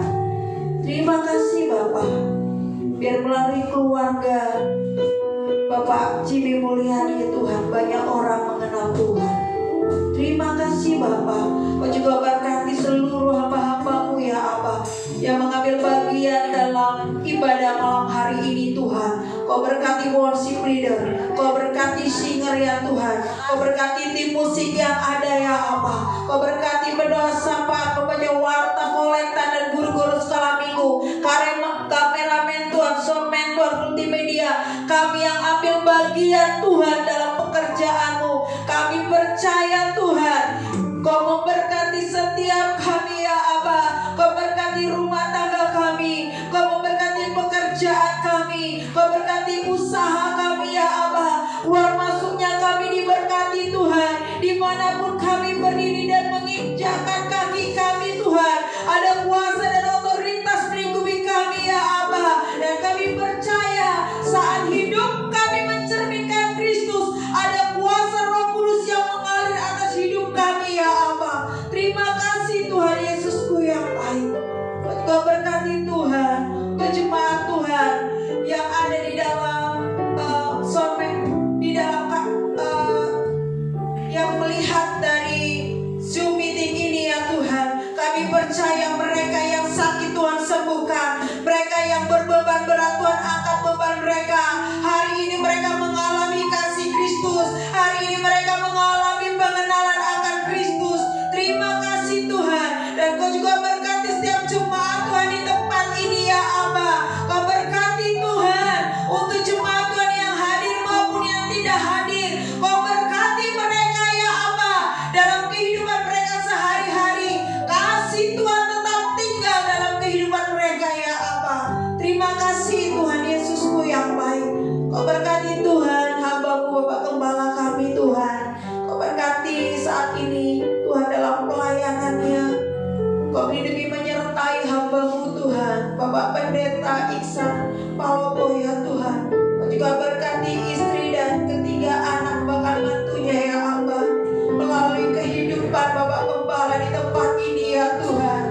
Terima kasih Bapak, biar melalui keluarga Bapak Jimmy Mulyadi Tuhan, banyak orang mengenal Tuhan. Terima kasih Bapak. Kau juga berkati seluruh hamba-hamba-Mu ya Allah, yang mengambil bagian dalam ibadah malam hari ini Tuhan. Kau berkati worship leader, Kau berkati singer ya Tuhan, Kau berkati tim musik yang ada ya Allah. Kau berkati pendoa sapa, pembaca warta, kolekta, dan guru-guru skala minggu, kameramen Tuhan, soundman Tuhan, multimedia. Kami yang ambil bagian Tuhan dalam pekerjaan-Mu. Kami percaya Tuhan, Kau memberkati setiap kami ya Abah. Kau berkati rumah tangga kami, Kau memberkati pekerjaan kami, Kau berkati usaha kami ya Abah. Keluar masuknya kami diberkati Tuhan. Dimanapun kami berdiri dan menginjakkan kaki kami Tuhan, ada kuasa dan otoritas melingkupi kami ya Abah. Dan kami percaya saat hidup kami mencerminkan Kristus, ada kuasa Roh Kudus yang mengalir atas hidup kami ya Abah. Terima kasih Tuhan Yesusku yang baik. Kau berkati Tuhan ke jemaat Tuhan yang ada di dalam di dalam yang melihat dari Zoom meeting ini ya Tuhan. Kami percaya mereka yang sakit Tuhan sembuhkan, mereka yang berbeban berat Tuhan angkat beban mereka. Hari ini mereka mengalami kasih Kristus, hari ini mereka mengalami pengenalan akan Kristus. Terima kasih Tuhan. Dan Kau juga berkati setiap jemaat Tuhan di tempat ini ya Abah. Kau berkati Tuhan untuk jemaat Tuhan yang hadir maupun yang tidak hadir. Kau berkati mereka ya Abah dalam kehidupan mereka sehari-hari. Kasih Tuhan tetap tinggal dalam kehidupan mereka ya Abah. Terima kasih Tuhan Yesusku yang baik. Kau berkati Tuhan hamba-Mu Bapak Gembala kami Tuhan. Kau berkati saat ini Tuhan dalam pelayanannya. Kau demi menyertai hamba-Mu Tuhan, Bapak Pendeta Iksan Palopo ya Tuhan. Kau juga berkati istri dan ketiga anak bahkan mantunya ya Allah. Melalui kehidupan Bapak Gembala di tempat ini ya Tuhan.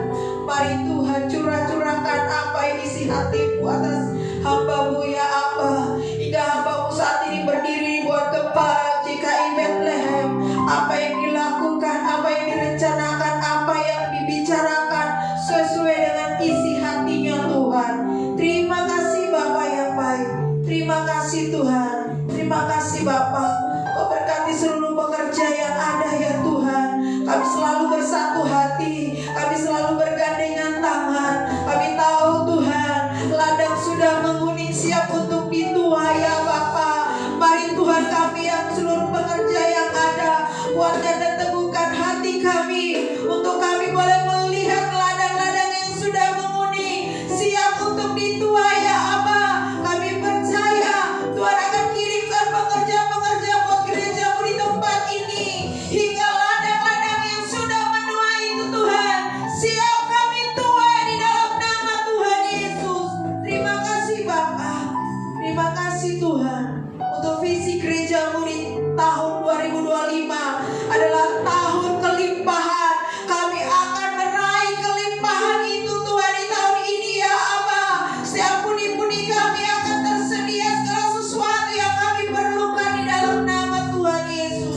Mari Tuhan curah-curahkan apa yang isi hati-Mu atas hamba-Mu ya Allah. Hingga hamba-Mu saat ini berdiri buat Gembala GKI Bethlehem. Apa yang dilakukan, apa yang direncanakan, apa yang dibicarakan sesuai dengan isi hatinya Tuhan. Terima kasih Bapak yang baik. Terima kasih Tuhan. Terima kasih Bapak. Kau berkati seluruh pekerja yang ada ya Tuhan. Kami selalu bersatu hati, kami selalu bergandengan tangan. Kami tahu Tuhan, ladang sudah menguning siap untuk dituai ya Bapak. Mari Tuhan kami yang seluruh pekerja yang ada, kuatkan dan teguhkan hati kami untuk kami boleh melihat ladang-ladang yang sudah menguning siap untuk dituai ya Abah. Kami percaya Tuhan akan kirimkan pekerja-pekerja buat gereja-Mu di tempat ini, hingga ladang-ladang yang sudah menuai itu Tuhan siap kami tuai di dalam nama Tuhan Yesus. Terima kasih Bapak. Terima kasih Tuhan untuk visi gereja-Mu di tahun 2025 adalah tahun kelimpahan. Kami akan meraih kelimpahan itu Tuhan di tahun ini ya Abah. Setiap pundi-pundi kami akan tersedia segala sesuatu yang kami perlukan di dalam nama Tuhan Yesus.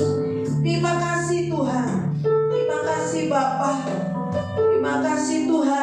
Terima kasih Tuhan. Terima kasih Bapak. Terima kasih Tuhan.